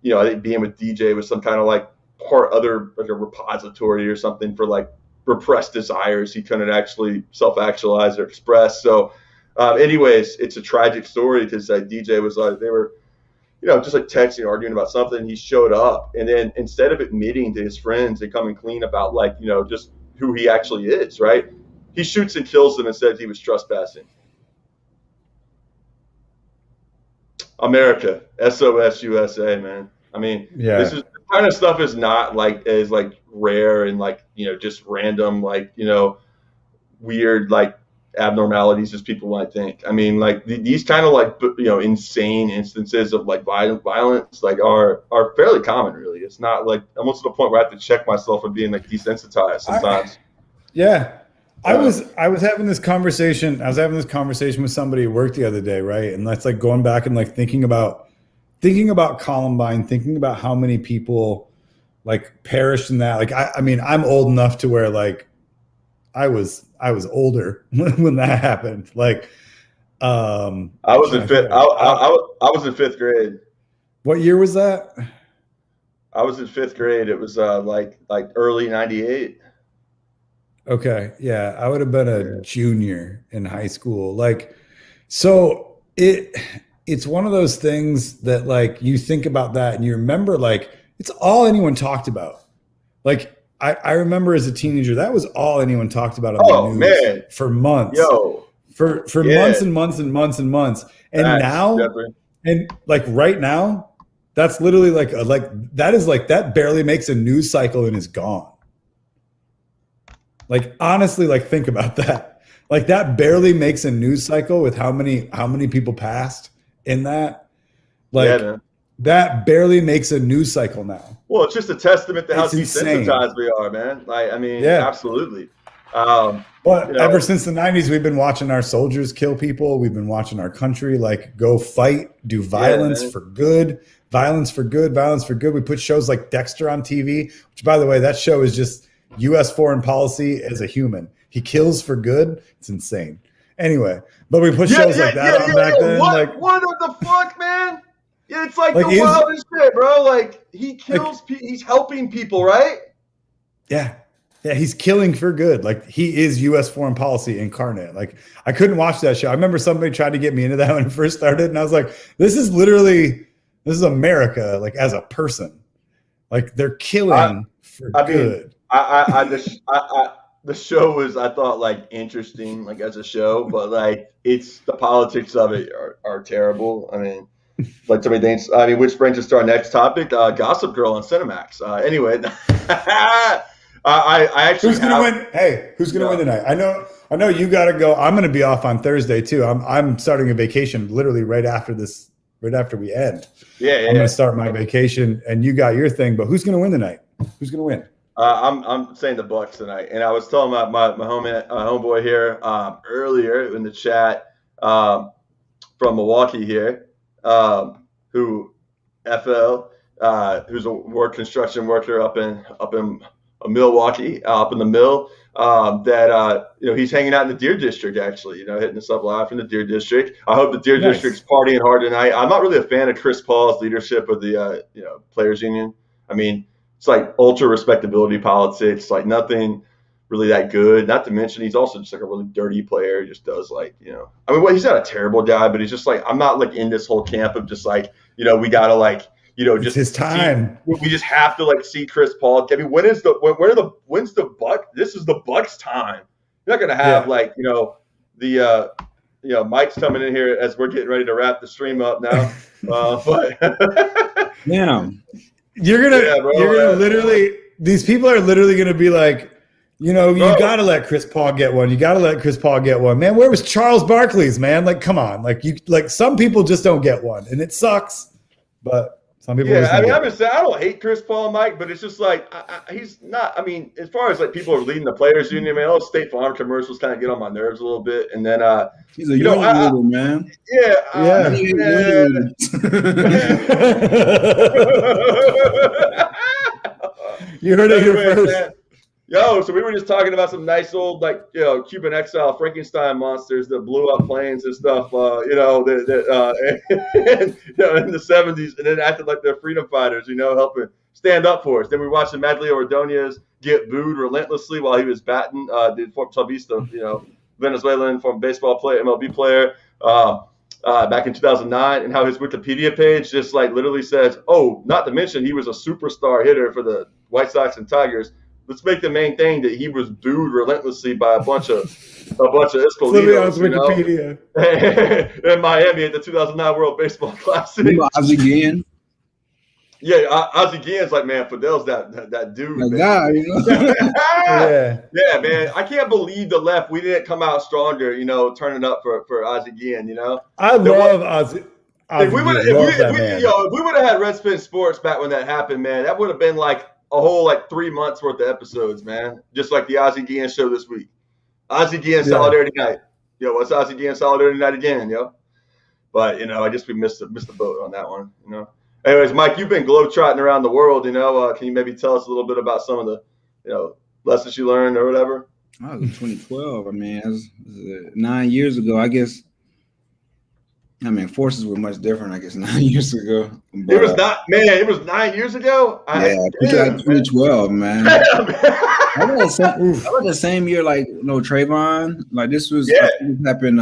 I think being with DJ was some kind of like other, like a repository or something for like repressed desires he couldn't actually self-actualize or express. So, anyways, it's a tragic story because DJ was like, they were, just like texting, arguing about something. He showed up, and then instead of admitting to his friends and coming clean about like, just who he actually is, right? He shoots and kills them and says he was trespassing. America, SOS USA, man. I mean, this kind of stuff is not like as like rare and like, just random, like, weird, like abnormalities as people might think. I mean, like these kind of like, insane instances of like violence, like are fairly common, really. It's not like almost to the point where I have to check myself for being like desensitized sometimes. I was having this conversation. I was having this conversation with somebody at work the other day, right? And that's like going back and like thinking about Columbine, thinking about how many people like perished in that. Like, I mean, I'm old enough to where like I was older when that happened. Like, I was in fifth. I was in fifth grade. What year was that? I was in fifth grade. It was like early '98. Okay, yeah, I would have been a junior in high school. Like, so it's one of those things that like you think about that and you remember like it's all anyone talked about. Like I remember as a teenager, that was all anyone talked about on the news man. for months. For months and months and months and months. And now, Jeffrey. and like right now, that's literally that barely makes a news cycle and is gone. Like honestly, like think about that. Like that barely makes a news cycle with how many people passed in that. Like that barely makes a news cycle now. Well, it's just a testament to how desensitized we are, man. Like, I mean, absolutely. But ever since the 90s, we've been watching our soldiers kill people. We've been watching our country like go fight, do violence for good, violence for good, violence for good. We put shows like Dexter on TV, which, by the way, that show is just U.S. foreign policy as a human. He kills for good. It's insane. Anyway, but we put shows like that on back then. What the fuck, man? Yeah, it's like the wildest shit, bro. Like he kills people. He's helping people, right? Yeah. Yeah, he's killing for good. Like he is U.S. foreign policy incarnate. Like I couldn't watch that show. I remember somebody tried to get me into that when it first started, and I was like, "This is America, like as a person. Like they're killing for good." The show was, I thought, like interesting, like as a show, but like it's the politics of it are terrible. I mean, like so many things. I mean, which brings us to our next topic: Gossip Girl on Cinemax. Anyway. I actually. Who's gonna win? Hey, who's gonna win tonight? I know you got to go. I'm gonna be off on Thursday too. I'm starting a vacation literally right after we end. I'm gonna start my vacation, and you got your thing. But who's gonna win tonight? Who's gonna win? I'm saying the Bucks tonight, and I was telling my homeboy here earlier in the chat from Milwaukee here, who's a construction worker up in Milwaukee, up in the mill, that he's hanging out in the Deer District, actually, hitting us up live from the Deer District. I hope the Deer District's partying hard tonight. I'm not really a fan of Chris Paul's leadership of the players union. I mean, it's like ultra respectability politics, like nothing really that good. Not to mention he's also just like a really dirty player. He just does I mean, well, he's not a terrible guy, but he's just like, I'm not like in this whole camp of just like, we gotta like, just his time. We just have to like see Chris Paul. I mean, when's the Buck? This is the Bucks time. You're not gonna have Mike's coming in here as we're getting ready to wrap the stream up now. But you're gonna literally. These people are literally gonna be like, you gotta let Chris Paul get one. You gotta let Chris Paul get one, man. Where was Charles Barkley's, man? Like, come on, some people just don't get one, and it sucks, but. Some people I mean, I'm just saying, I don't hate Chris Paul, Mike, but it's just like he's not. I mean, as far as like people are leading the players' union, man, those State Farm commercials kind of get on my nerves a little bit. And then he's a young little man. You heard it here first. Man. So we were just talking about some nice old, Cuban exile Frankenstein monsters that blew up planes and stuff, in the 70s, and then acted like they're freedom fighters, helping stand up for us. Then we watched Madleo Ordonez get booed relentlessly while he was batting, the former Chavista, Venezuelan former baseball player, MLB player, back in 2009, and how his Wikipedia page just like literally says, not to mention he was a superstar hitter for the White Sox and Tigers. Let's make the main thing that he was booed relentlessly by a bunch of Escolitos, Wikipedia. In Miami at the 2009 World Baseball Classic. Ozzie Guillen. Yeah, Ozzie Guillen's like, man, Fidel's that dude. That guy, Yeah, man. I can't believe the left. We didn't come out stronger, turning up for Ozzie Guillen, I love Ozzie. If we would have had Redspin Sports back when that happened, man, that would have been like a whole like 3 months worth of episodes, man. Just like the Ozzie Guillen show this week. Ozzie Guillen Solidarity Night. What's Ozzie Guillen Solidarity Night again, But I guess we missed the boat on that one, Anyways, Mike, you've been globetrotting around the world, Can you maybe tell us a little bit about some of the, lessons you learned or whatever? I was in 2012. I mean, it was 9 years ago, I guess. I mean, forces were much different, I guess, 9 years ago. But, it was 9 years ago? 2012, man. I was the same year, like Trayvon. Like this was I think this happened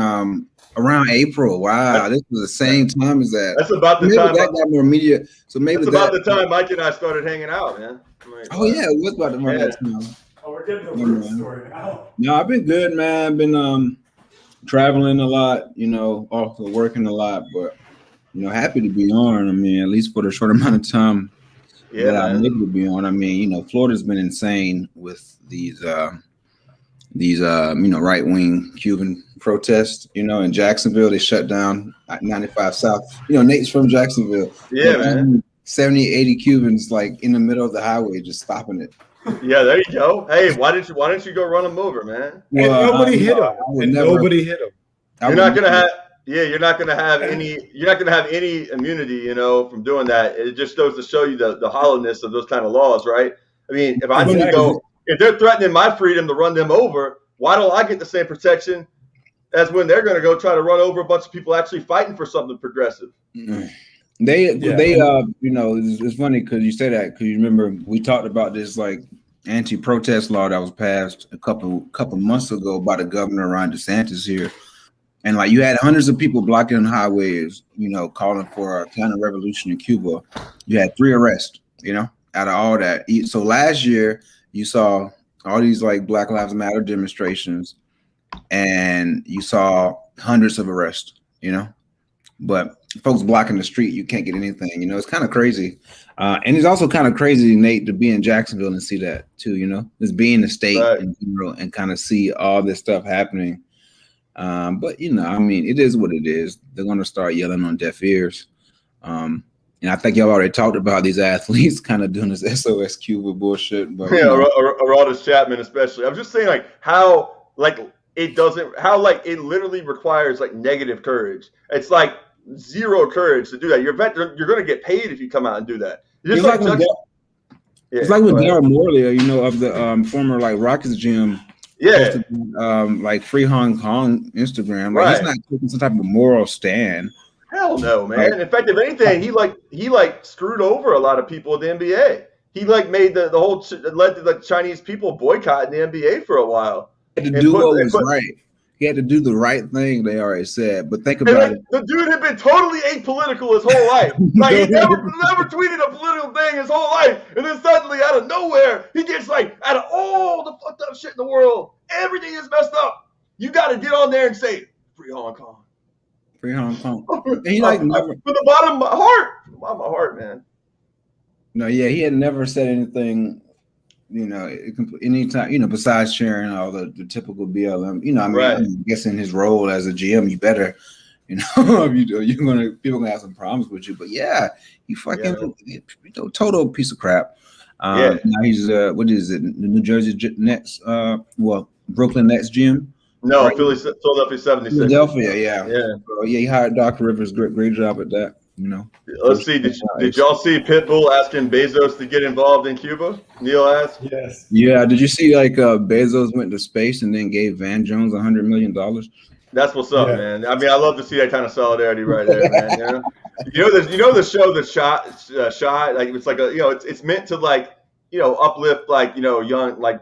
around April. Wow, this was the same time as that. That's about the maybe time that got more media. So maybe that's about the time Mike and I started hanging out, man. Oh yeah, it was about that time. Oh, we're getting the real story now. No, I've been good, man. I've been traveling a lot, also working a lot, but happy to be on. I mean, at least for the short amount of time that I'm able to be on. I mean, Florida's been insane with these right wing Cuban protests. In Jacksonville, they shut down 95 South. Nate's from Jacksonville. Yeah, man. 70, 80 Cubans like in the middle of the highway, just stopping it. Yeah, there you go. Hey, why didn't you go run them over, man? Well, and nobody hit him. Nobody hit him. You're not gonna have any immunity, from doing that. It just goes to show you the hollowness of those kind of laws, right? I mean, if I need to go, if they're threatening my freedom to run them over, why don't I get the same protection as when they're gonna go try to run over a bunch of people actually fighting for something progressive? It's funny because you say that because you remember we talked about this like anti-protest law that was passed a couple months ago by the governor Ron DeSantis here, and like you had hundreds of people blocking highways, calling for a counter-revolution in Cuba. You had 3 arrests, out of all that. So last year you saw all these like Black Lives Matter demonstrations, and you saw hundreds of arrests, but folks blocking the street, you can't get anything. It's kind of crazy. And it's also kind of crazy, Nate, to be in Jacksonville and see that too, just be in the state in general and kind of see all this stuff happening. But I mean, it is what it is. They're going to start yelling on deaf ears. And I think y'all already talked about these athletes kind of doing this SOS Cuba bullshit. But Aroldis Chapman especially. I'm just saying like how like it literally requires like negative courage. It's like zero courage to do that. You're going to get paid if you come out and do that. It's like when Daryl Morley, of the former like Rockets gym, posted, like Free Hong Kong Instagram. Like he's not taking some type of moral stand. Hell no, man. Like, in fact, if anything, he screwed over a lot of people at the NBA. He like made the whole led to the Chinese people boycotting the NBA for a while. He had to do what was right. He had to do the right thing, they already said. But think about it. The dude had been totally apolitical his whole life. Like, he never tweeted a political thing his whole life. And then suddenly, out of nowhere, he gets like, out of all the fucked up shit in the world, everything is messed up. You got to get on there and say, free Hong Kong. Free Hong Kong. And he like never. From the bottom of my heart. From the bottom of my heart, man. No, yeah, he had never said anything. Anytime, besides sharing all the typical BLM, I'm guessing his role as a GM, you better, people gonna have some problems with you. But yeah, he fucking total piece of crap. Now he's what is it? The New Jersey Nets, Brooklyn Nets GM. No, right? Philadelphia 76. Philadelphia, yeah. So, he hired Doc Rivers. Great job at that. Let's see. Did y'all see Pitbull asking Bezos to get involved in Cuba? Neil asked. Yes. Yeah. Did you see Bezos went to space and then gave Van Jones $100 million? That's what's up, man. I mean, I love to see that kind of solidarity right there, man. The show that shot like it's like it's meant to like uplift like young like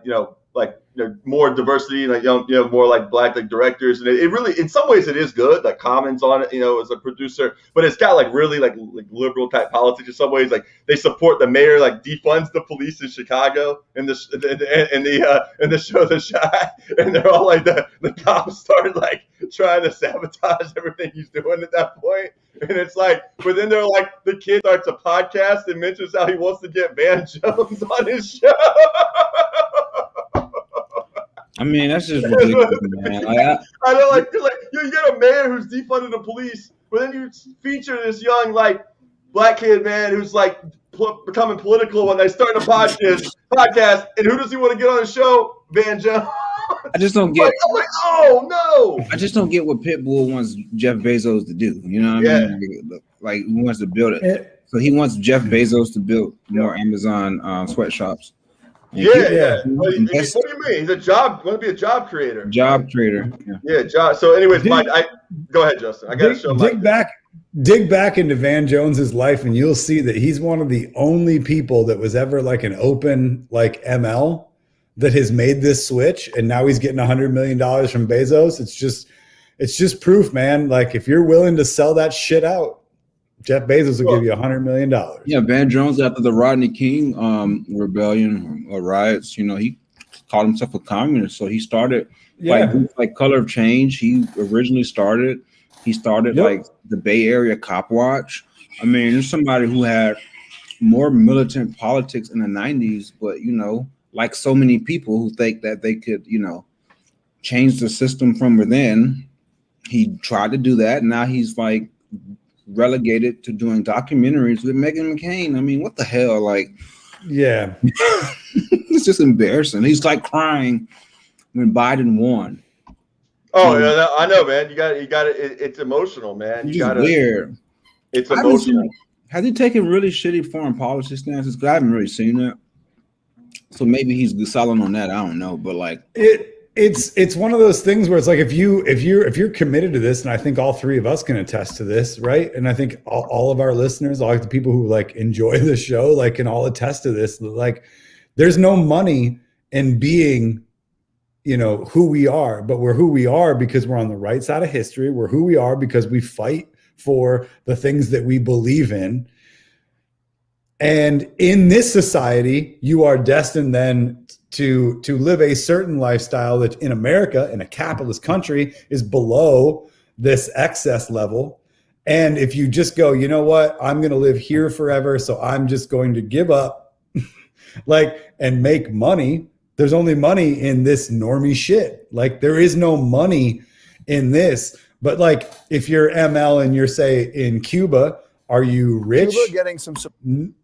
more diversity, like more like black like directors, and it really, in some ways, it is good. Like Commons on it, as a producer, but it's got like really like liberal type politics in some ways. Like they support the mayor, like defunds the police in Chicago, in the show The Shot, and they're all like the cops start like trying to sabotage everything he's doing at that point. And it's like, but then they're like, the kid starts a podcast and mentions how he wants to get Van Jones on his show. I mean, that's just ridiculous, man. I know, like you get a mayor who's defunding the police, but then you feature this young like black kid, man, who's like becoming political when they start a podcast, and who does he want to get on the show? Van Jones. I just don't get. I'm like, oh no! I just don't get what Pitbull wants Jeff Bezos to do. You know what I mean? Like he wants to build it. So he wants Jeff Bezos to build more Amazon sweatshops. Yeah. What do you mean? He's going to be a job creator. Job creator. Yeah, job. So, anyways, Mike, go ahead, Justin. I got to show Mike. Dig back into Van Jones's life, and you'll see that he's one of the only people that was ever like an open like ML. that has made this switch, and now he's getting $100 million from Bezos. It's just proof, man. Like, if you're willing to sell that shit out, Jeff Bezos will give you $100 million. Yeah, Van Jones, after the Rodney King rebellion or riots, he called himself a communist. So he started like Color of Change. He originally started. He started like the Bay Area Cop Watch. I mean, there's somebody who had more militant politics in the 90s, but like so many people who think that they could, change the system from within. He tried to do that. Now he's like relegated to doing documentaries with Meghan McCain. I mean, what the hell? Like, yeah, it's just embarrassing. He's like crying when Biden won. Oh yeah, I know, man. You got it. It's emotional, man. You got weird. It's emotional. Has he taken really shitty foreign policy stances? Because I haven't really seen that. So maybe he's solid on that. I don't know, but like it's one of those things where it's like if you're committed to this, and I think all three of us can attest to this, right? And I think all of our listeners, all the people who like enjoy the show, like can all attest to this. Like, there's no money in being, who we are, but we're who we are because we're on the right side of history. We're who we are because we fight for the things that we believe in. And in this society, you are destined then to live a certain lifestyle that in America, in a capitalist country, is below this excess level. And if you just go, you know what, I'm going to live here forever, so I'm just going to give up and make money. There's only money in this normie shit. Like, there is no money in this. But like, if you're ML and you're, say, in Cuba, are you rich? Cuba getting some.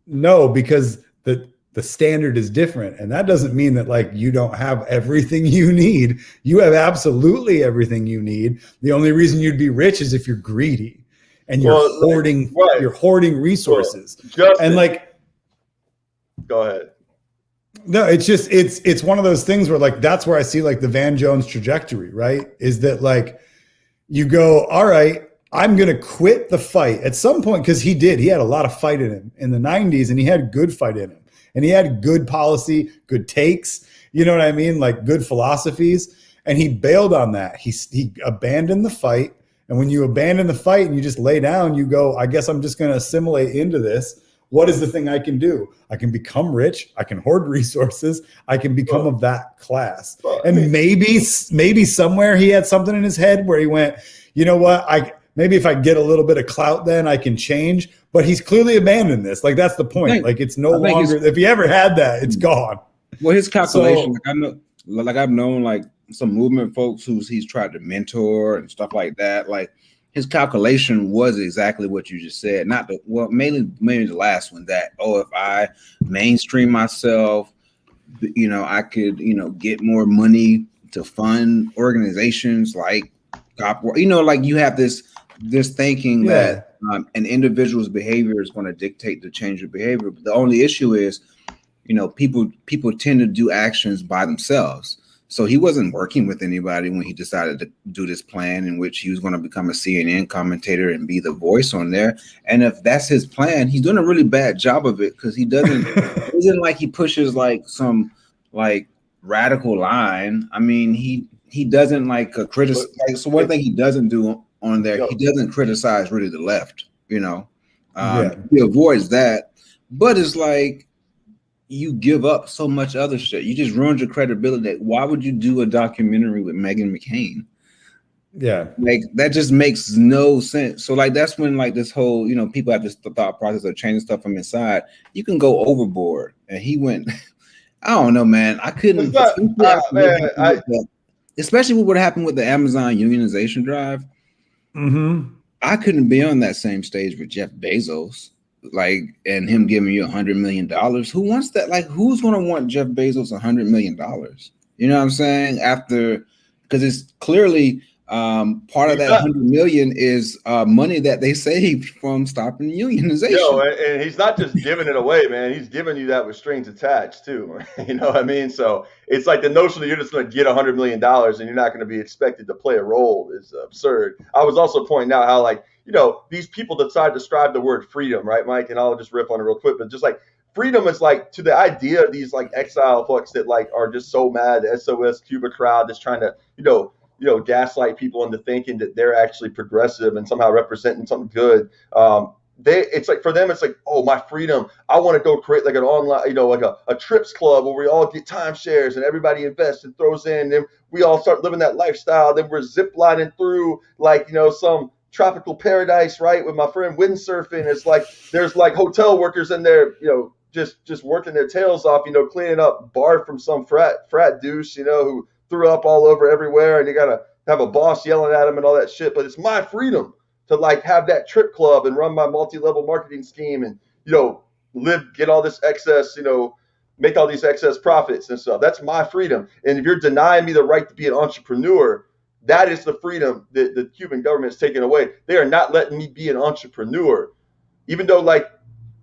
No, because the standard is different. And that doesn't mean that like you don't have everything you need. You have absolutely everything you need. The only reason you'd be rich is if you're greedy and you're hoarding resources. And like, go ahead. No, it's just, it's one of those things where like, that's where I see like the Van Jones trajectory, right? Is that like, you go, all right, I'm going to quit the fight at some point. Cause he had a lot of fight in him in the 90s, and he had good fight in him, and he had good policy, good takes, you know what I mean? Like good philosophies. And he bailed on that. He abandoned the fight. And when you abandon the fight and you just lay down, you go, I guess I'm just going to assimilate into this. What is the thing I can do? I can become rich. I can hoard resources. I can become of that class. And maybe somewhere he had something in his head where he went, you know what? Maybe if I get a little bit of clout, then I can change. But he's clearly abandoned this. Like, that's the point. Like, it's no longer, if he ever had that, it's gone. Well, his calculation, I've known like some movement folks he's tried to mentor and stuff like that. Like, his calculation was exactly what you just said. Mainly the last one, that, if I mainstream myself, I could, get more money to fund organizations like like you have this thinking that an individual's behavior is going to dictate the change of behavior. But the only issue is, people tend to do actions by themselves. So he wasn't working with anybody when he decided to do this plan in which he was going to become a CNN commentator and be the voice on there. And if that's his plan, he's doing a really bad job of it, because he doesn't, it isn't like he pushes like some like radical line. I mean, he doesn't like criticize. So one thing he doesn't do on there, he doesn't criticize really the left, He avoids that. But it's like, you give up so much other shit. You just ruined your credibility. Why would you do a documentary with Meghan McCain? Yeah. Like, that just makes no sense. So like, that's when like this whole, people have this thought process of changing stuff from inside. You can go overboard. And he went, I don't know, man. I couldn't, especially with what happened with the Amazon unionization drive. Mm-hmm. I couldn't be on that same stage with Jeff Bezos. Like, and him giving you $100 million. Who wants that? Like, who's going to want Jeff Bezos $100 million? You know what I'm saying? Because it's clearly part of that 100 million is money that they saved from stopping unionization. And he's not just giving it away, man. He's giving you that with strings attached too. You know what I mean? So it's like the notion that you're just going to get $100 million and you're not going to be expected to play a role is absurd. I was also pointing out how, like, these people decide to describe the word freedom, right, Mike? And I'll just riff on it real quick, but just like freedom is like to the idea of these like exile folks that like are just so mad, the SOS Cuba crowd that's trying to, gaslight people into thinking that they're actually progressive and somehow representing something good. It's like for them, it's like, oh, my freedom. I want to go create like an online, like a trips club where we all get timeshares and everybody invests and throws in. And then we all start living that lifestyle. Then we're ziplining through like, some tropical paradise, right? With my friend windsurfing. It's like there's like hotel workers in there, just working their tails off, cleaning up barf from some frat douche, who threw up all over everywhere. And you got to have a boss yelling at him and all that shit. But it's my freedom to like have that trip club and run my multi-level marketing scheme and, get all this excess, make all these excess profits and stuff. That's my freedom. And if you're denying me the right to be an entrepreneur, that is the freedom that the Cuban government is taking away. They are not letting me be an entrepreneur, even though like,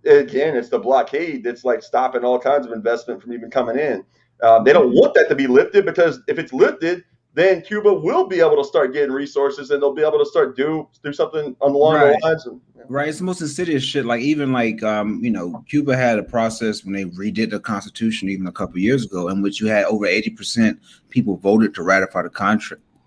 again, it's the blockade that's like stopping all kinds of investment from even coming in. They don't want that to be lifted, because if it's lifted, then Cuba will be able to start getting resources and they'll be able to start do something along the lines. Right. It's the most insidious shit. Like even like, Cuba had a process when they redid the Constitution even a couple of years ago, in which you had over 80% people voted to ratify the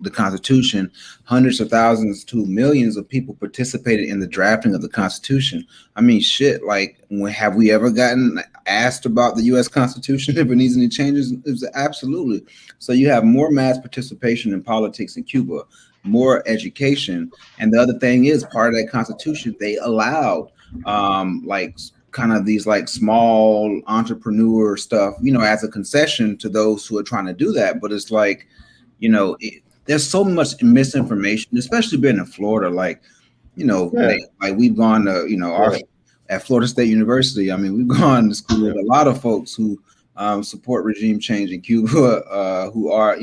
Constitution. Hundreds of thousands to millions of people participated in the drafting of the Constitution. I mean, shit, like have we ever gotten asked about the U.S. Constitution if it needs any changes? It was absolutely. So you have more mass participation in politics in Cuba, more education. And the other thing is, part of that Constitution, they allowed like kind of these like small entrepreneur stuff, as a concession to those who are trying to do that. But it's like, there's so much misinformation, especially being in Florida. Like, like we've gone to, at Florida State University. I mean, we've gone to school with a lot of folks who support regime change in Cuba, who are,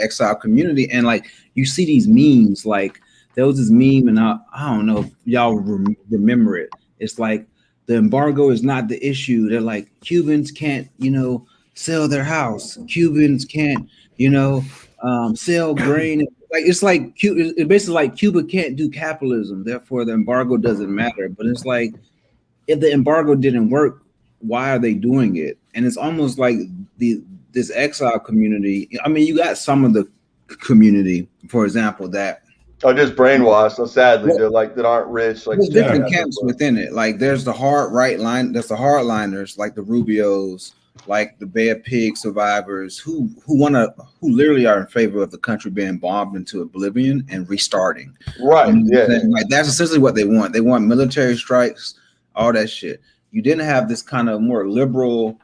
exile community. And like, you see these memes, like there was this meme, and I don't know if y'all remember it. It's like, the embargo is not the issue. They're like, Cubans can't, sell their house. Cubans can't, sell grain. Like it's basically like Cuba can't do capitalism, therefore the embargo doesn't matter. But it's like, if the embargo didn't work, why are they doing it? And it's almost like this exile community. I mean, you got some of the community, for example, that are just brainwashed. So sadly, they're like that aren't rich. Like there's different camps within it. Like there's the hard right line. There's the hardliners, like the Rubios, like the Bay of Pig survivors, who literally are in favor of the country being bombed into oblivion and restarting. Right. Yeah. Like that's essentially what they want. They want military strikes, all that shit. You didn't have this kind of more liberal,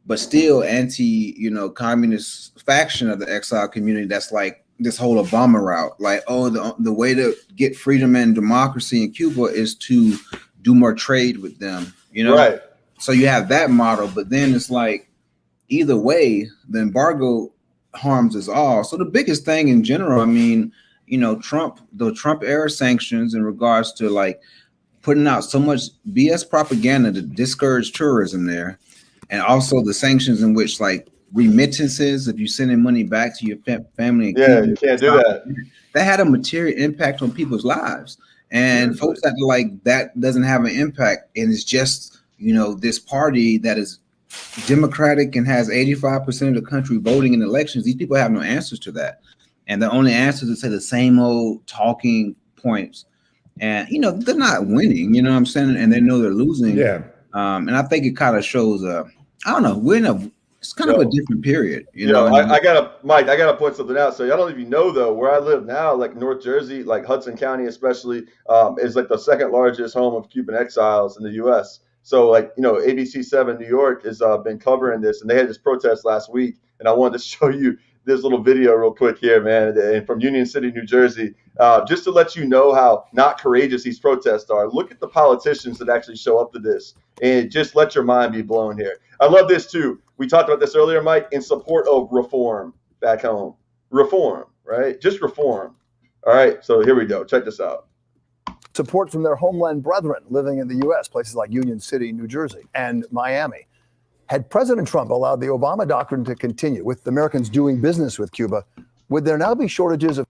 but still anti, communist faction of the exile community that's like this whole Obama route. Like, oh, the way to get freedom and democracy in Cuba is to do more trade with them, Right. So you have that model, but then it's like, either way, the embargo harms us all. So the biggest thing in general, I mean, the Trump era sanctions in regards to like putting out so much BS propaganda to discourage tourism there. And also the sanctions in which like remittances, if you're sending money back to your family. Yeah, you can't do that. That had a material impact on people's lives. And folks that like that doesn't have an impact. And it's just, this party that is democratic and has 85% of the country voting in elections. These people have no answers to that. And the only answers is to say the same old talking points. And, they're not winning, you know what I'm saying? And they know they're losing. Yeah. And I think it kind of shows, I don't know, it's kind of a different period, I gotta point something out. So I don't even know though, where I live now, like North Jersey, like Hudson County especially, is like the second largest home of Cuban exiles in the U.S. So like, ABC 7 New York has been covering this, and they had this protest last week, and I wanted to show you this little video real quick here, man, and from Union City, New Jersey, just to let you know how not courageous these protests are. Look at the politicians that actually show up to this, and just let your mind be blown here. I love this too. We talked about this earlier, Mike, in support of reform back home. Reform, right? Just reform. All right, so here we go. Check this out. Support from their homeland brethren living in the U.S., places like Union City, New Jersey, and Miami. Had President Trump allowed the Obama doctrine to continue with Americans doing business with Cuba, would there now be shortages of...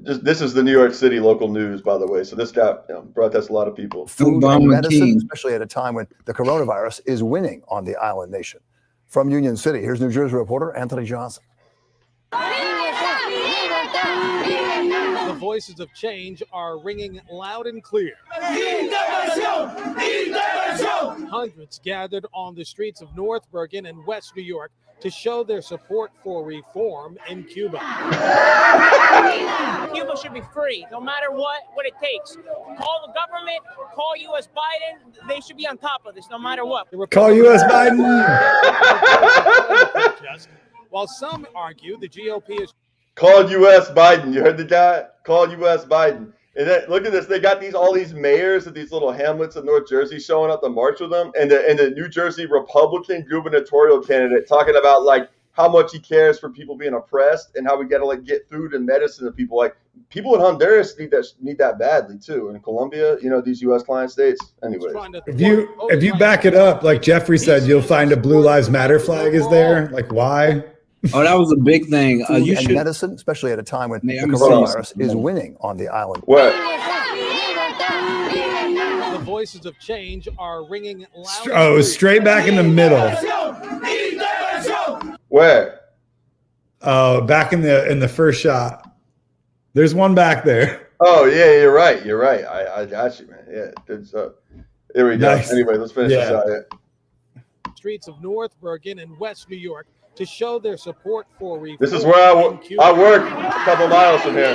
This is the New York City local news, by the way. So this got protests a lot of people. Food Obama and medicine, King. especially at a time when the coronavirus is winning on the island nation. From Union City, here's New Jersey reporter Anthony Johnson. The voices of change are ringing loud and clear. Hundreds gathered on the streets of North Bergen and West New York to show their support for reform in Cuba. Cuba should be free, no matter what it takes. Call the government, call U.S. Biden. They should be on top of this, no matter what. Call U.S. Biden. While some argue the GOP is Call U.S. Biden. You heard the guy? Call U.S. Biden. And then, look at this. They got all these mayors of these little hamlets in North Jersey showing up to march with them, and the New Jersey Republican gubernatorial candidate talking about like how much he cares for people being oppressed and how we got to like get food and medicine to people. Like people in Honduras need that badly too. In Colombia, these U.S. client states. Anyways, if you back it up, like Jeffrey said, you'll find a Blue Lives Matter flag is there. Like why? Oh, that was a big thing. Food and medicine, especially at a time when the coronavirus is winning on the island. What? The voices of change are ringing loud. Oh, straight back in the middle. Where? Oh, back in the first shot. There's one back there. Oh yeah, you're right. I got you, man. Yeah, it's there we go. Nice. Anyway, let's finish this out. Yeah. Streets of North Bergen and West New York to show their support for reform. This is where I work a couple miles from here.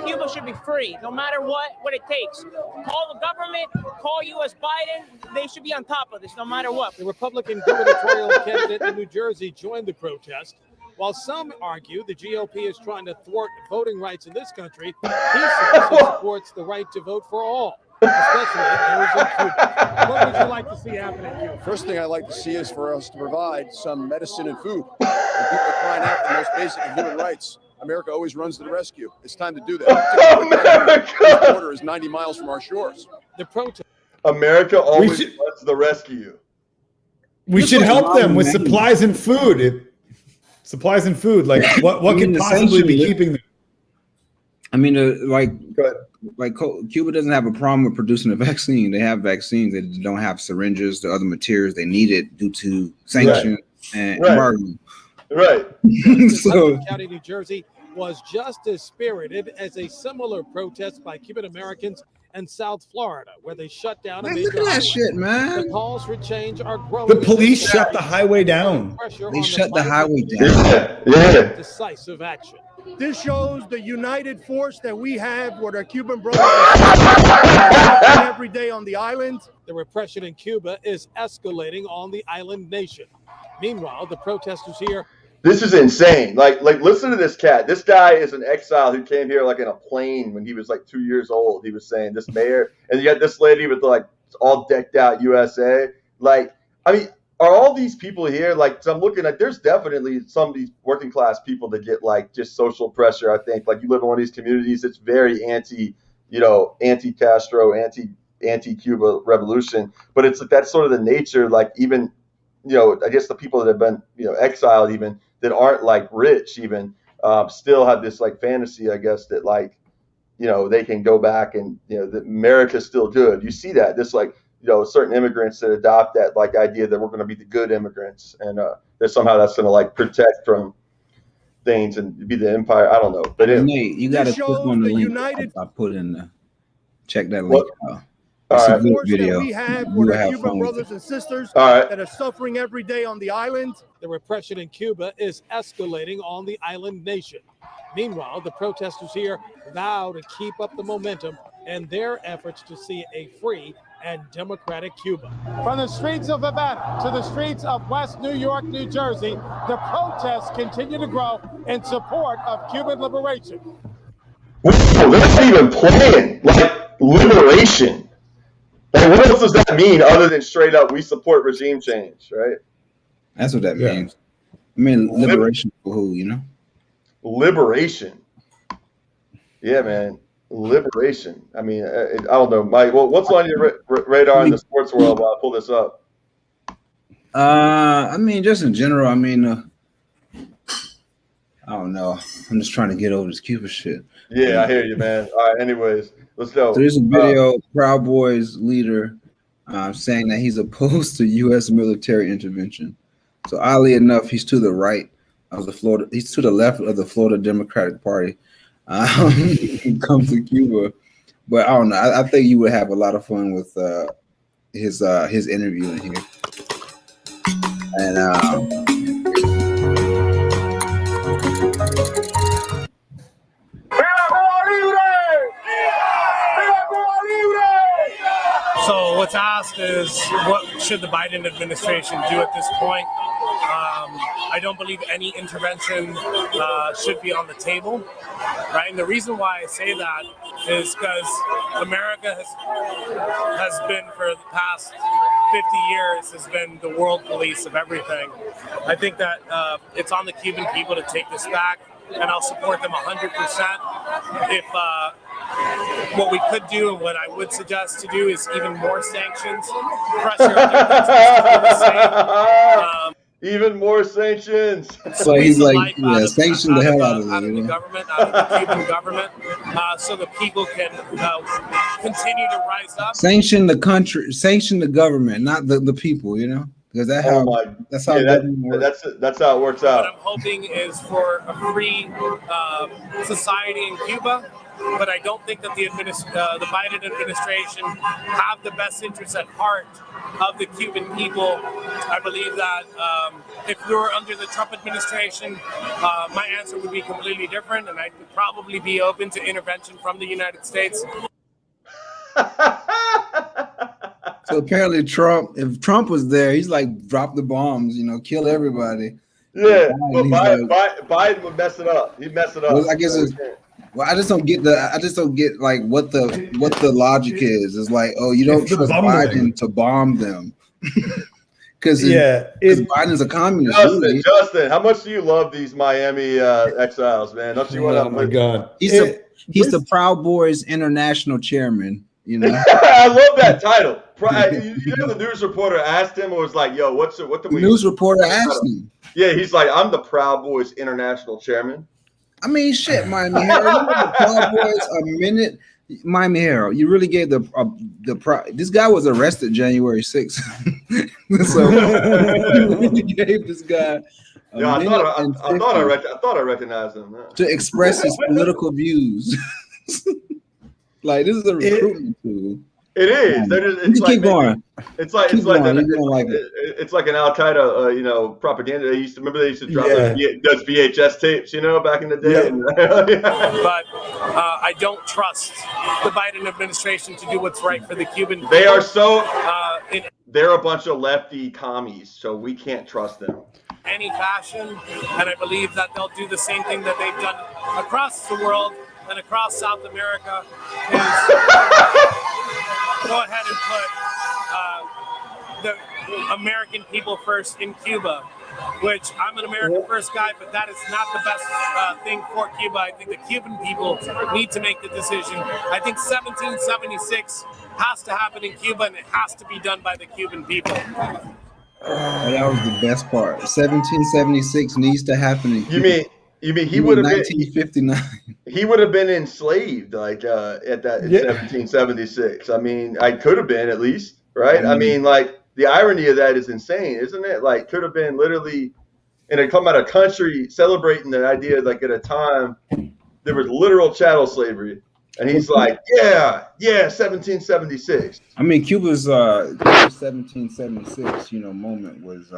Cuba should be free, no matter what it takes. Call the government, call U.S. Biden. They should be on top of this, no matter what. The Republican gubernatorial candidate in New Jersey joined the protest. While some argue the GOP is trying to thwart voting rights in this country, he supports the right to vote for all, especially those in Cuba. What would you like to see happen in Cuba? First thing I'd like to see is for us to provide some medicine and food. When people are crying out for the most basic of human rights, America always runs to the rescue. It's time to do that. The border is 90 miles from our shores. The protest. America always runs to the rescue. We should help them with supplies and food. Supplies and food. Like what could possibly be keeping them? I mean, Cuba doesn't have a problem with producing a vaccine. They have vaccines. They don't have syringes, the other materials they needed due to sanctions and embargo. Right. So, County, New Jersey was just as spirited as a similar protest by Cuban Americans in South Florida, where they shut down a major look at that shit, man. The calls for change are growing. The police shut the highway down. They shut the highway down. Yeah. Decisive action. This shows the united force that we have with our Cuban brothers every day on the island. The repression in Cuba is escalating on the island nation. Meanwhile, the protesters here. This is insane. Like, listen to this cat. This guy is an exile who came here like in a plane when he was like 2 years old. He was saying this mayor, and you got this lady with like all decked out USA. Like, I mean, are all these people here? Like, so I'm looking at. There's definitely some of these working class people that get like just social pressure. I think like you live in one of these communities. It's very anti-Castro, anti-Cuba revolution. But it's like that's sort of the nature. Like even. I guess the people that have been, exiled even that aren't like rich even still have this like fantasy, I guess, that like, they can go back and, that America's still good. You see that this like, certain immigrants that adopt that like idea that we're going to be the good immigrants and that somehow that's going to like protect from things and be the empire. I don't know. But Nate, you got to click on the link I put in there. Check that link out. All right. That we have with our Cuban brothers and sisters that are suffering every day on the island. The repression in Cuba is escalating on the island nation. Meanwhile, the protesters here vow to keep up the momentum in their efforts to see a free and democratic Cuba. From the streets of Havana to the streets of West New York, New Jersey, the protests continue to grow in support of Cuban liberation. Whoa, they're not even playing like liberation. Like, what else does that mean other than straight up we support regime change, right? That's what that means. I mean, liberation for who, Liberation. Yeah, man. Liberation. I mean, I don't know, Mike. Well, what's on your radar in the sports world while I pull this up? I mean, just in general, I mean, I don't know. I'm just trying to get over this Cuba shit. Yeah, I hear you, man. All right, anyways, let's go. So there's a video, Proud Boys leader saying that he's opposed to U.S. military intervention. So oddly enough, he's to the right of the Florida. He's to the left of the Florida Democratic Party. When it comes to Cuba, but I don't know. I think you would have a lot of fun with his interview in here. And So what's asked is, what should the Biden administration do at this point? I don't believe any intervention should be on the table, right? And the reason why I say that is because America has been, for the past 50 years, has been the world police of everything. I think that it's on the Cuban people to take this back, and I'll support them 100%. If what we could do, and what I would suggest to do, is even more sanctions, pressure other countries to do the same. Even more sanctions. So he's like, sanction the hell out of the government, out of the Cuban government, so the people can continue to rise up. Sanction the country, sanction the government, not the people, you know? Because that's how that's how it works out. What I'm hoping is for a free society in Cuba, but I don't think that the Biden administration have the best interests at heart of the Cuban people. I believe that if we were under the Trump administration, my answer would be completely different, and I would probably be open to intervention from the United States. So apparently if Trump was there, he's like, drop the bombs, kill everybody. Yeah, but Biden would mess it up. He'd mess it up. Well, I guess I just don't get like what the logic is. It's like, oh, you don't trust Biden to bomb them. Because Biden's a communist. Justin, how much do you love these Miami exiles, man? Don't you want to? Oh my God, he's the Proud Boys International Chairman. I love that title. The news reporter asked him, or was like, "Yo, the news reporter asked him?" Yeah, he's like, "I'm the Proud Boys International Chairman." I mean, shit, Miami Herald. The Proud Boys Miami Herald. You really gave this guy was arrested January 6th. So you really gave this guy. I thought I recognized him to express his political views. Like, this is a recruitment tool. It is. It's like, keep going. It's like an Al Qaeda, propaganda. They used to drop those VHS tapes, back in the day. Yeah. But I don't trust the Biden administration to do what's right for the Cuban people. They are they're a bunch of lefty commies, so we can't trust them. Any fashion, and I believe that they'll do the same thing that they've done across the world and across South America, is go ahead and put the American people first in Cuba, which I'm an American first guy, but that is not the best thing for Cuba. I think the Cuban people need to make the decision. I think 1776 has to happen in Cuba, and it has to be done by the Cuban people. That was the best part. 1776 needs to happen in Cuba. You mean he would have been 1959? He would have been enslaved in 1776. I mean, I could have been, at least, right? I mean, like, the irony of that is insane, isn't it? Like, could have been literally, and it come out of country celebrating the idea, like, at a time there was literal chattel slavery, and he's like, yeah, 1776. I mean, Cuba's 1776, moment was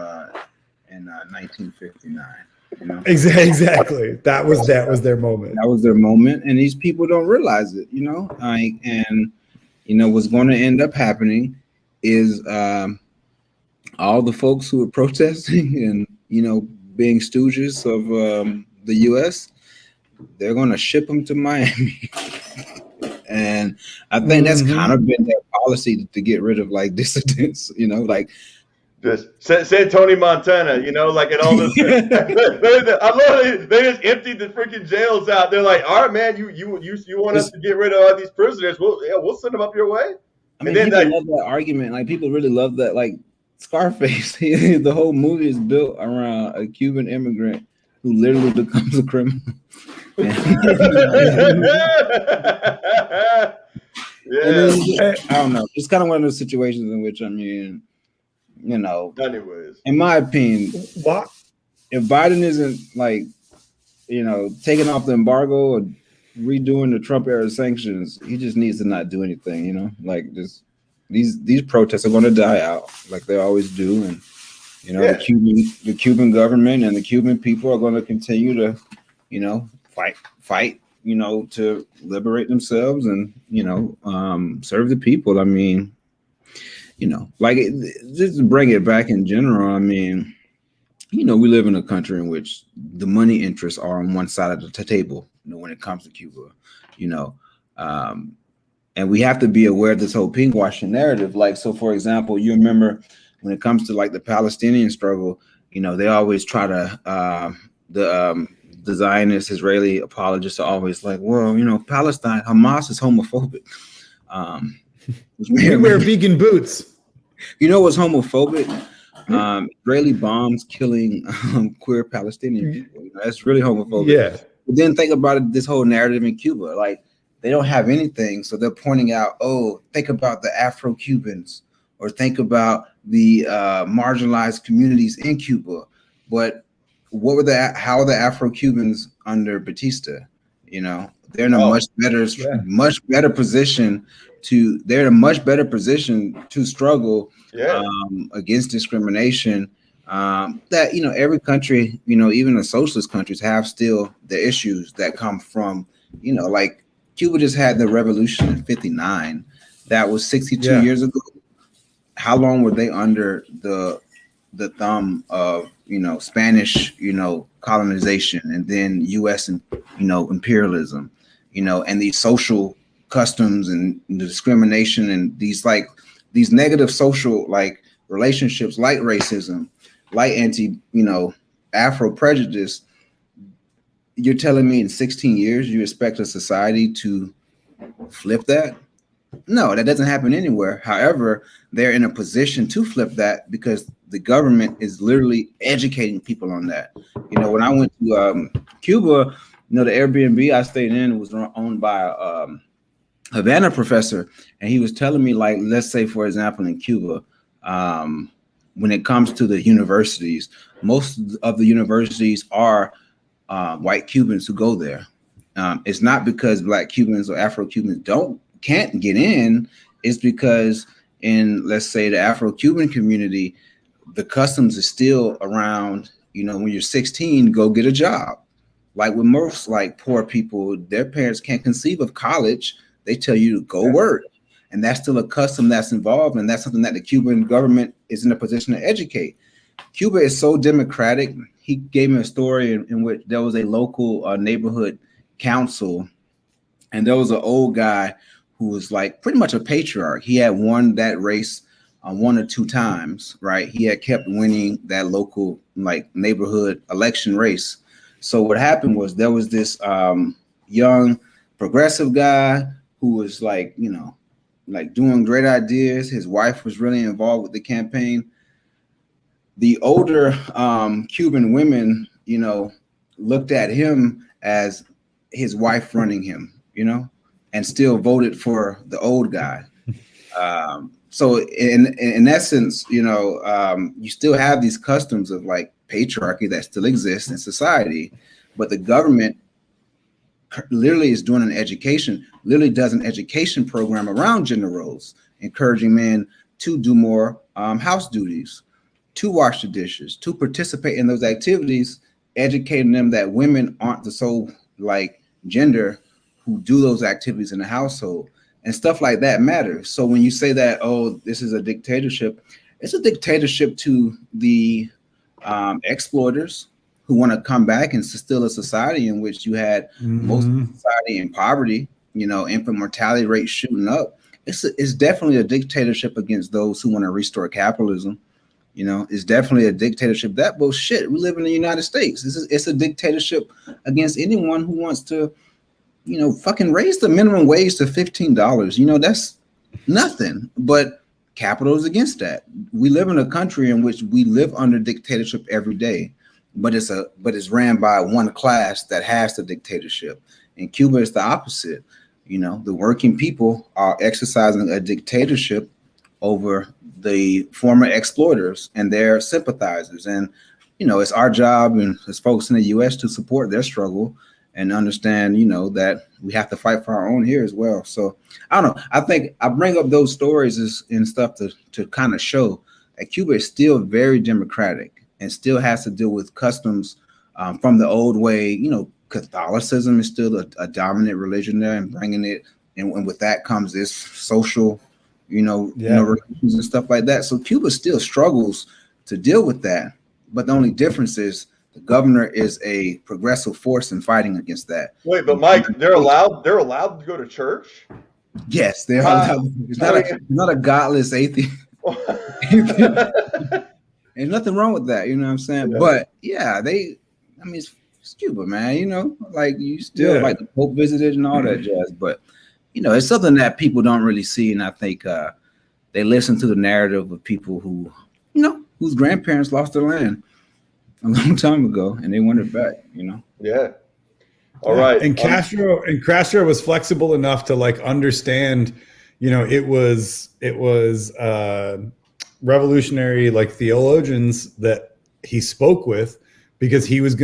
in 1959. Exactly. That was their moment. That was their moment, and these people don't realize it. What's going to end up happening is all the folks who are protesting and being stooges of the U.S., they're going to ship them to Miami. And I think that's kind of been their policy to get rid of dissidents. Just send Tony Montana, and all this. I love it. They just emptied the freaking jails out. They're like, all right, man, you want us to get rid of all these prisoners? We'll send them up your way. I mean, people love that argument. Like, people really love that. Like, Scarface, the whole movie is built around a Cuban immigrant who literally becomes a criminal. Yeah. I don't know. It's kind of one of those situations in which, I mean, anyways, in my opinion, what if Biden isn't like, taking off the embargo or redoing the Trump era sanctions, he just needs to not do anything, like just these protests are going to die out like they always do. And, the Cuban government and the Cuban people are going to continue to, fight, to liberate themselves and, serve the people. I mean, just to bring it back in general, I mean, we live in a country in which the money interests are on one side of the table, when it comes to Cuba, and we have to be aware of this whole pinkwashing narrative. Like, so for example, you remember when it comes to like the Palestinian struggle, they always try to, the Zionist Israeli apologists are always like, well, Palestine, Hamas is homophobic. We wear vegan boots. You know what's homophobic? Israeli bombs killing queer Palestinian people. That's really homophobic. Yeah. But then think about it, this whole narrative in Cuba. Like, they don't have anything, so they're pointing out, oh, think about the Afro-Cubans, or think about the marginalized communities in Cuba. But how are the Afro-Cubans under Batista? They're in a much better position to struggle against discrimination. That every country, even the socialist countries have still the issues that come from, like Cuba just had the revolution in '59. That was 62 years ago. How long were they under the thumb of Spanish colonization, and then U.S. and imperialism, and these social customs and the discrimination and these negative social relationships, like racism, like Afro prejudice. You're telling me in 16 years you expect a society to flip that? No, that doesn't happen anywhere. However, they're in a position to flip that because the government is literally educating people on that. When I went to Cuba, the Airbnb I stayed in was owned by a Havana professor, and he was telling me, like, let's say, for example, in Cuba, when it comes to the universities, most of the universities are white Cubans who go there. It's not because Black Cubans or Afro-Cubans can't get in. It's because in, let's say, the Afro-Cuban community, the customs is still around, when you're 16, go get a job. Like with most poor people, their parents can't conceive of college. They tell you to go work. And that's still a custom that's involved. And that's something that the Cuban government is in a position to educate. Cuba is so democratic. He gave me a story in which there was a local neighborhood council, and there was an old guy who was pretty much a patriarch. He had won that race 1 or 2 times, right? He had kept winning that local neighborhood election race. So what happened was there was this young progressive guy who was doing great ideas. His wife was really involved with the campaign. The older Cuban women, looked at him as his wife running him, and still voted for the old guy. So in essence, you still have these customs of patriarchy that still exists in society, but the government literally is doing literally does an education program around gender roles, encouraging men to do more house duties, to wash the dishes, to participate in those activities, educating them that women aren't the sole gender who do those activities in the household, and stuff like that matters. So when you say that, oh, this is a dictatorship, it's a dictatorship to the exploiters who want to come back and still a society in which you had most of the society in poverty, infant mortality rates shooting up. It's definitely a dictatorship against those who want to restore capitalism. It's definitely a dictatorship. That bullshit. We live in the United States. It's a dictatorship against anyone who wants to, fucking raise the minimum wage to $15. That's nothing. But capital is against that. We live in a country in which we live under dictatorship every day. but it's ran by one class that has the dictatorship. In Cuba, it's the opposite. You know, the working people are exercising a dictatorship over the former exploiters and their sympathizers. And, you know, it's our job and as folks in the U.S. to support their struggle and understand, you know, that we have to fight for our own here as well. So I don't know. I think I bring up those stories and stuff to kind of show that Cuba is still very democratic and still has to deal with customs from the old way. You know, Catholicism is still a dominant religion there, and bringing it, and with that comes this social, relations and stuff like that. So Cuba still struggles to deal with that, but the only difference is the governor is a progressive force in fighting against that. Wait, but Mike, they're allowed to go to church? Yes, they're allowed. It's not a godless atheist. There's nothing wrong with that, you know what I'm saying? Yeah. But yeah, it's Cuba, man, you know, like you still like the Pope visited and all that jazz, but you know, it's something that people don't really see, and I think they listen to the narrative of people who, you know, whose grandparents lost their land a long time ago and they want it back, you know. Yeah. All right. And Castro was flexible enough to like understand, you know, it was revolutionary like theologians that he spoke with, because he was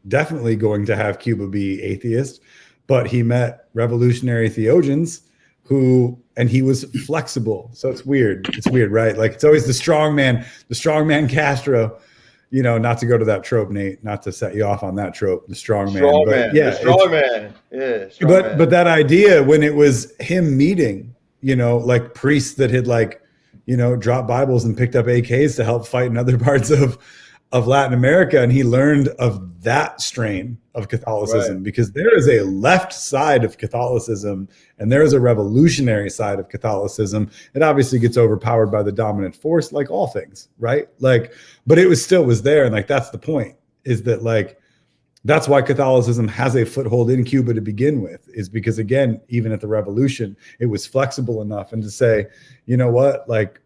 definitely going to have Cuba be atheist, but he met revolutionary theologians and he was flexible. So it's weird. It's weird, right? Like it's always the strong man Castro, you know, not to go to that trope, Nate, not to set you off on that trope, the strong man. But that idea when it was him meeting, you know, like priests that had like, you know, dropped Bibles and picked up AKs to help fight in other parts of Latin America. And he learned of that strain of Catholicism, because there is a left side of Catholicism and there is a revolutionary side of Catholicism. It obviously gets overpowered by the dominant force, like all things, right? Like, but it was there. And like, that's the point, is that like, that's why Catholicism has a foothold in Cuba to begin with, is because, again, even at the revolution, it was flexible enough and to say, you know what, like,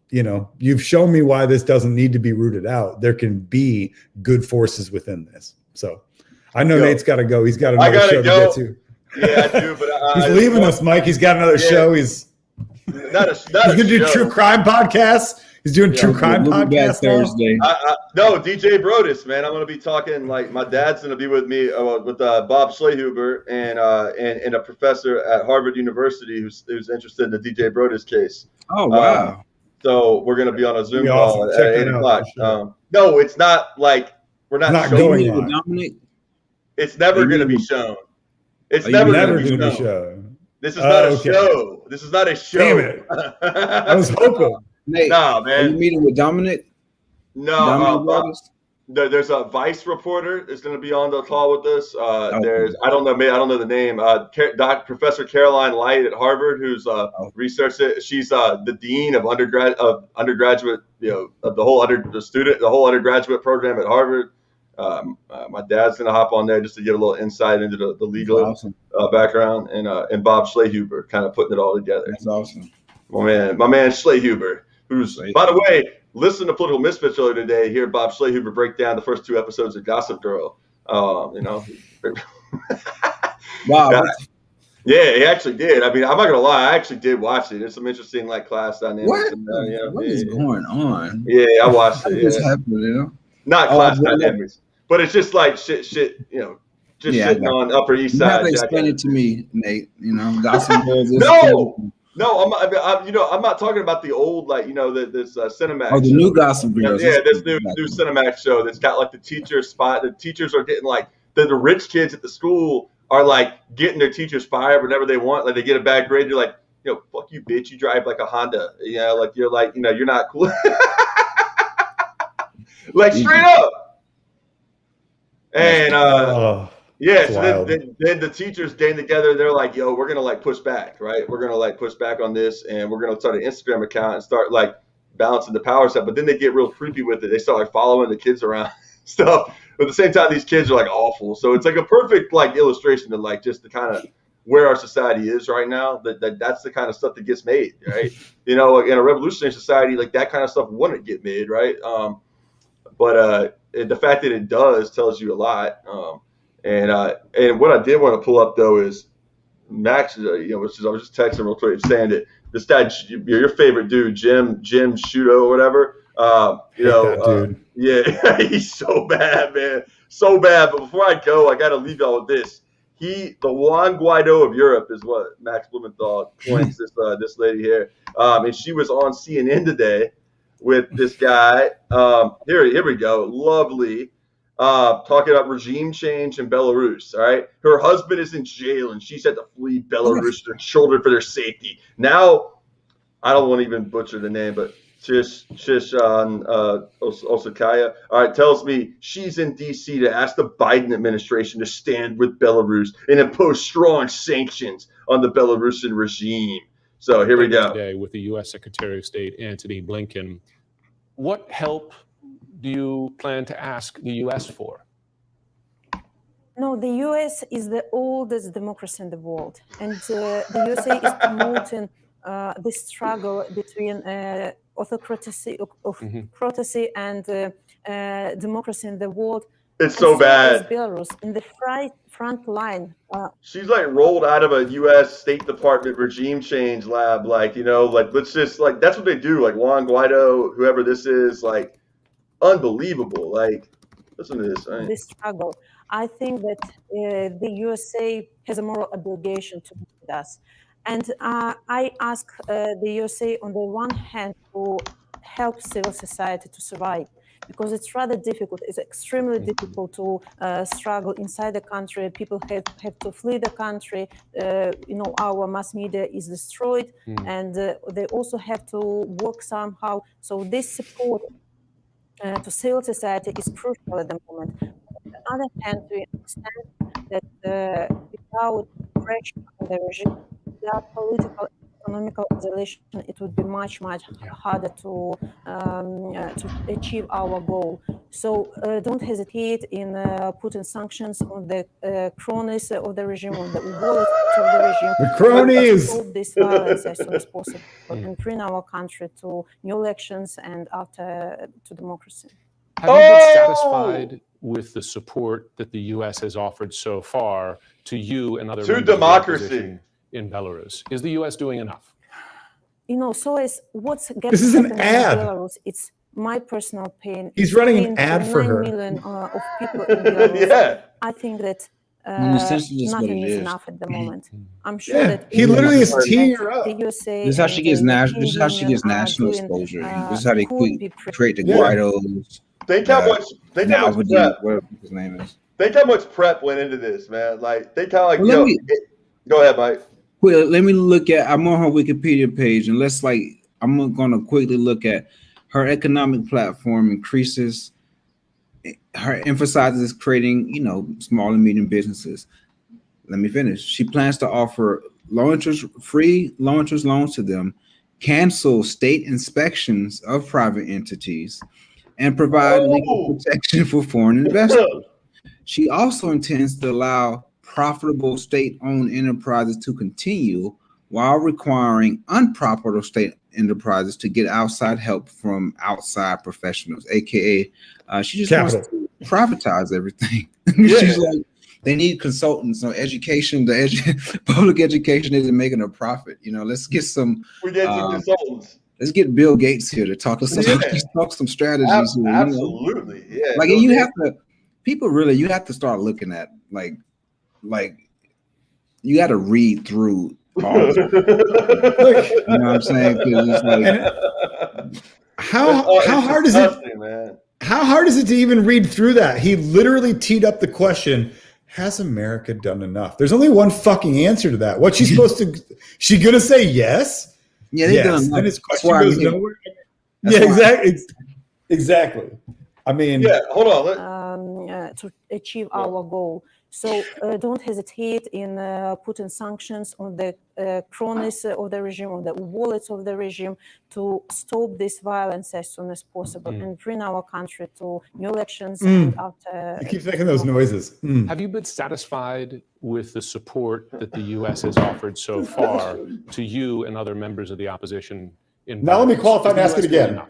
you know, you've shown me why this doesn't need to be rooted out. There can be good forces within this. So I know Nate's got to go. He's got another show to get to. Yeah, I do. But he's leaving us, Mike. He's got another show. He's going to do true crime podcasts. He's doing true crime podcast Thursday. No, DJ Brodus, man. I'm going to be talking, like, my dad's going to be with me with Bob Schlehuber and a professor at Harvard University who's interested in the DJ Brodus case. Oh, wow. So we're going to be on a Zoom call at 8 o'clock. Sure. No, it's not like we're not going on. It's never going to be shown. It's never going to be shown. This is not a show. This is not a show. Damn it. I was hoping. Nate, no, man. Are you meeting with Dominic? No. There's a Vice reporter that's going to be on the call with us. There's I don't know the name. Professor Caroline Light at Harvard, who's researched it. She's the dean of undergraduate, you know, of the whole undergraduate program at Harvard. My dad's going to hop on there just to get a little insight into the legal background, and Bob Schlehuber kind of putting it all together. That's awesome. My man Schlehuber, who's, by the way, listen to Political Misfits earlier today. Hear Bob Schlehuber break down the first 2 episodes of Gossip Girl. You know. Wow. Yeah, he actually did. I mean, I'm not gonna lie, I actually did watch it. There's some interesting like class dynamics. What? What is going on? Yeah, I watched it. What's happening? You know, not class dynamics, but it's just like shit. You know, just shitting on Upper East Side. You have to explain it to me, Nate. You know, Gossip Girl. No, I'm not talking about the old, like, you know, this Cinemax. Oh, the new Gossip Girls. Yeah, this new Cinemax show that's got like the teacher spot. The teachers are getting like the rich kids at the school are like getting their teachers fired whenever they want. Like they get a bad grade, you're like, you know, fuck you, bitch. You drive like a Honda. You know, like you're like, you know, you're not cool. Like straight up. And yeah, so then the teachers getting together, they're like, yo, we're gonna like push back, right? We're gonna like push back on this, and we're gonna start an Instagram account and start like balancing the power stuff. But then they get real creepy with it. They start like following the kids around stuff. But at the same time, these kids are like awful. So it's like a perfect like illustration of like just the kind of where our society is right now. That's the kind of stuff that gets made, right? You know, in a revolutionary society, like that kind of stuff wouldn't get made, right? But the fact that it does tells you a lot. And what I did want to pull up though is Max, I was just texting real quick saying that this guy, your favorite dude, Jim Shudo or whatever. That dude. Yeah, he's so bad, man, so bad. But before I go, I got to leave y'all with this. The Juan Guaido of Europe is what Max Blumenthal coins this lady here, and she was on CNN today with this guy. Here we go, lovely. Talking about regime change in Belarus. All right, her husband is in jail and she's had to flee Belarus to their children for their safety. Now, I don't want to even butcher the name, but Shishan Osakaya, all right, tells me she's in D.C. to ask the Biden administration to stand with Belarus and impose strong sanctions on the Belarusian regime. So here we go. Today with the U.S. Secretary of State Antony Blinken, what help do you plan to ask the U.S. for? No, the U.S. is the oldest democracy in the world, and the USA is promoting the struggle between autocracy and democracy in the world. It's so bad. Belarus in the front line. She's like rolled out of a U.S. State Department regime change lab, let's just that's what they do. Like Juan Guaido, whoever this is, like unbelievable. Like, listen to this. Right? This struggle. I think that the USA has a moral obligation to do with us. And I ask the USA on the one hand to help civil society to survive, because it's rather difficult. It's extremely difficult to struggle inside the country. People have to flee the country. Our mass media is destroyed, and they also have to work somehow. So this support to civil society is crucial at the moment. On the other hand, we understand that without pressure on the regime, without political and economical isolation, it would be much harder to achieve our goal. So don't hesitate in putting sanctions on the cronies of the regime, on the wallets of the regime. The cronies! To stop this violence as soon as possible and bring our country to new elections and after to democracy. Have you been satisfied with the support that the U.S. has offered so far to you and other to democracy in Belarus? Is the U.S. doing enough? So as what's this is an ad. In Belarus, it's my personal pain. He's running an ad for her. 9 million of people in Belarus. Yeah. I think that nothing is enough at the moment. I'm sure that he literally is teeing her up. The USA this is how she gets national. This is how she gets national exposure. This is how they create the Guaidos. Think how much prep. Whatever his name is. Think how much prep went into this, man. Like, think how go ahead, Mike. Well, let me look at. I'm on her Wikipedia page, and I'm going to quickly look at her economic platform. Increases. Her emphasizes creating, small and medium businesses. Let me finish. She plans to offer free low interest loans to them, cancel state inspections of private entities, and provide legal protection for foreign investors. She also intends to allow profitable state-owned enterprises to continue while requiring unprofitable state enterprises to get outside help from outside professionals, aka she just wants to privatize everything. She's like, they need consultants. So education, public education isn't making a profit. Let's get some. We get some consultants. Let's get Bill Gates here to talk us some strategies. Absolutely, yeah. Like, and you have to, people really, you have to start looking at like you got to read through all of it. You know what I'm saying? It's like, how hard is it, man? How hard is it to even read through that? He literally teed up the question, has America done enough? There's only one fucking answer to that. What's she supposed to, she going to say yes? Yeah, they've done enough. And his question goes nowhere. Yeah, exactly. I mean, hold on. To achieve our goal. So don't hesitate in putting sanctions on the cronies of the regime, on the wallets of the regime, to stop this violence as soon as possible and bring our country to new elections. And after, I keep making those noises. Have you been satisfied with the support that the U.S. has offered so far to you and other members of the opposition in Belarus? Now let me qualify and ask it again.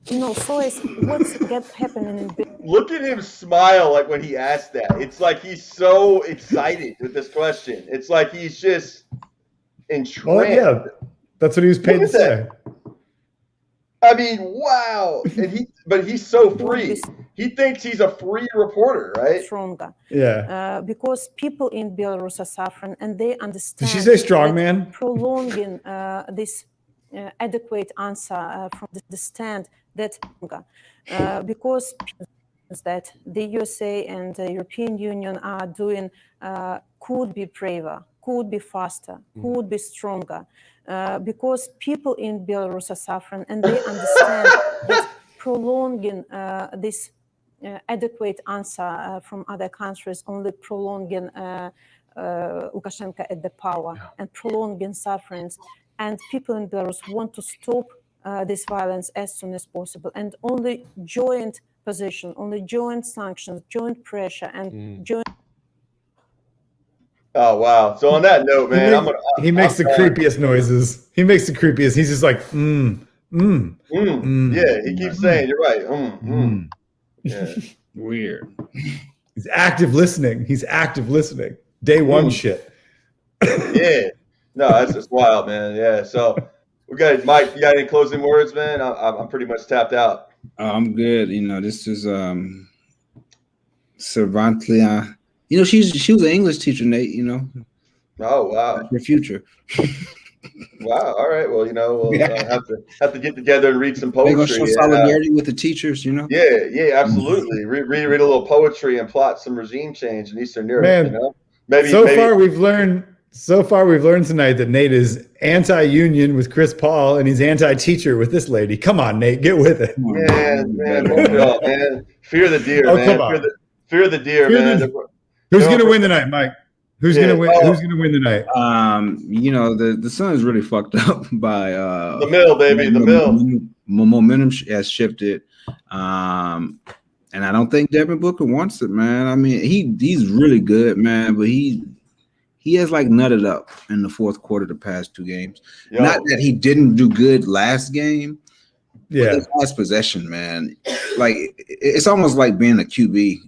So is what's happening in Look at him smile like when he asked that. It's like he's so excited with this question. It's like he's just entranced. Well, yeah, that's what he was paid to say. I mean, wow. But he's so free. He thinks he's a free reporter, right? Stronger. Yeah. Because people in Belarus are suffering, and they understand. Did she say strong man? Prolonging this adequate answer from the stand that because that the USA and the European Union are doing could be braver, could be faster, could be stronger. Because people in Belarus are suffering, and they understand that prolonging this adequate answer from other countries, only prolonging Lukashenko at the power and prolonging sufferings. And people in Belarus want to stop this violence as soon as possible. And only joint position, only joint sanctions, joint pressure, and joint. Oh wow! So on that note, man, he makes the creepiest noises. He makes the creepiest. He's just like, Yeah, he keeps saying, "You're right." Yeah. Weird. He's active listening. He's active listening. Day one shit. Yeah. No, that's just wild, man. Yeah. So we got Mike. You got any closing words, man? I'm pretty much tapped out. I'm good. This is Cervantes. She was an English teacher, Nate. Oh wow. Your future. Wow. All right. Well, we'll have to get together and read some poetry. They're gonna show solidarity with the teachers, Yeah, absolutely. Read a little poetry and plot some regime change in Eastern Europe. Man, maybe so far we've learned tonight that Nate is anti-union with Chris Paul and he's anti-teacher with this lady. Come on, Nate, get with it. Man. Fear the deer, man. Come on. Fear the deer, man. Who's gonna win tonight, Mike? Who's gonna win? Who's gonna win tonight? The Suns really fucked up by the mill, baby. The mill. Momentum has shifted, and I don't think Devin Booker wants it, man. I mean, he's really good, man, but he has like nutted up in the fourth quarter the past two games. Not that he didn't do good last game. Yeah, his last possession, man. Like it's almost like being a QB.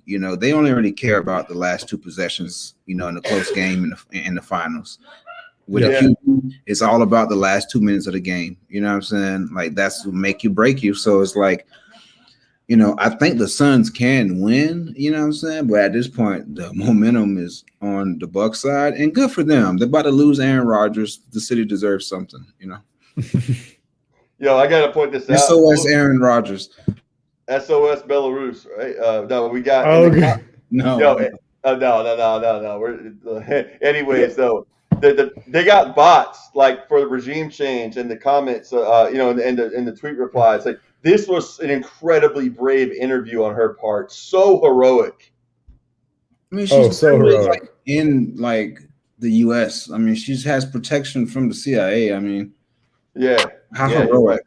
They only really care about the last two possessions. In the close game in the finals. With a QB, it's all about the last 2 minutes of the game. You know what I'm saying? Like that's what make you break you. So it's like, I think the Suns can win. You know what I'm saying? But at this point, the momentum is on the Bucs side, and good for them. They're about to lose Aaron Rodgers. The city deserves something. Yo, I gotta point this out. SOS Aaron Rodgers. SOS Belarus, right? No, we got. No. No. Anyways, though, they got bots like for the regime change and the comments, in the tweet replies. Like this was an incredibly brave interview on her part. So heroic. I mean, she's so heroic in like the U.S. I mean, she has protection from the CIA. I mean. Yeah. How heroic.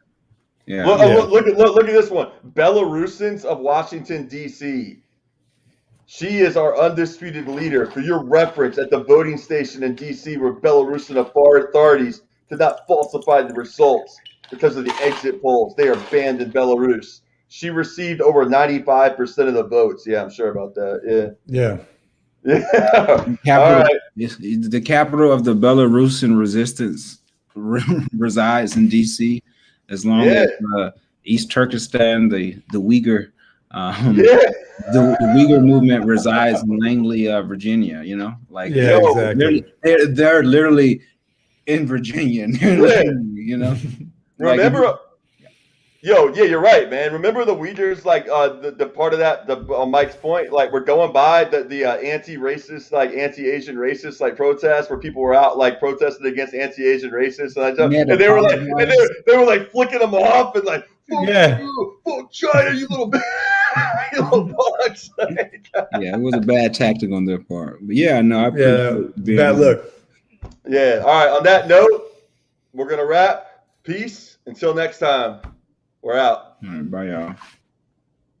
Yeah. Look at this one. Belarusins of Washington, D.C. She is our undisputed leader. For your reference, at the voting station in D.C. where Belarusian authorities did not falsify the results because of the exit polls. They are banned in Belarus. She received over 95% of the votes. Yeah, I'm sure about that. Yeah. All right. The capital of the Belarusian resistance resides in DC, as long as East Turkestan, the Uyghur, the Uyghur movement resides in Langley, Virginia. Exactly. They're literally in Virginia. Remember, you're right, man. Remember the Uyghurs, like the part of that, on Mike's point, like we're going by the anti-racist, like anti-Asian racist, like protests where people were out like protesting against anti-Asian racists, and they were like, they were like flicking them off and like, fuck China, you little you little bugs. It was a bad tactic on their part, but bad look. Yeah. All right. On that note, we're gonna wrap. Peace. Until next time. We're out. All right, bye, y'all.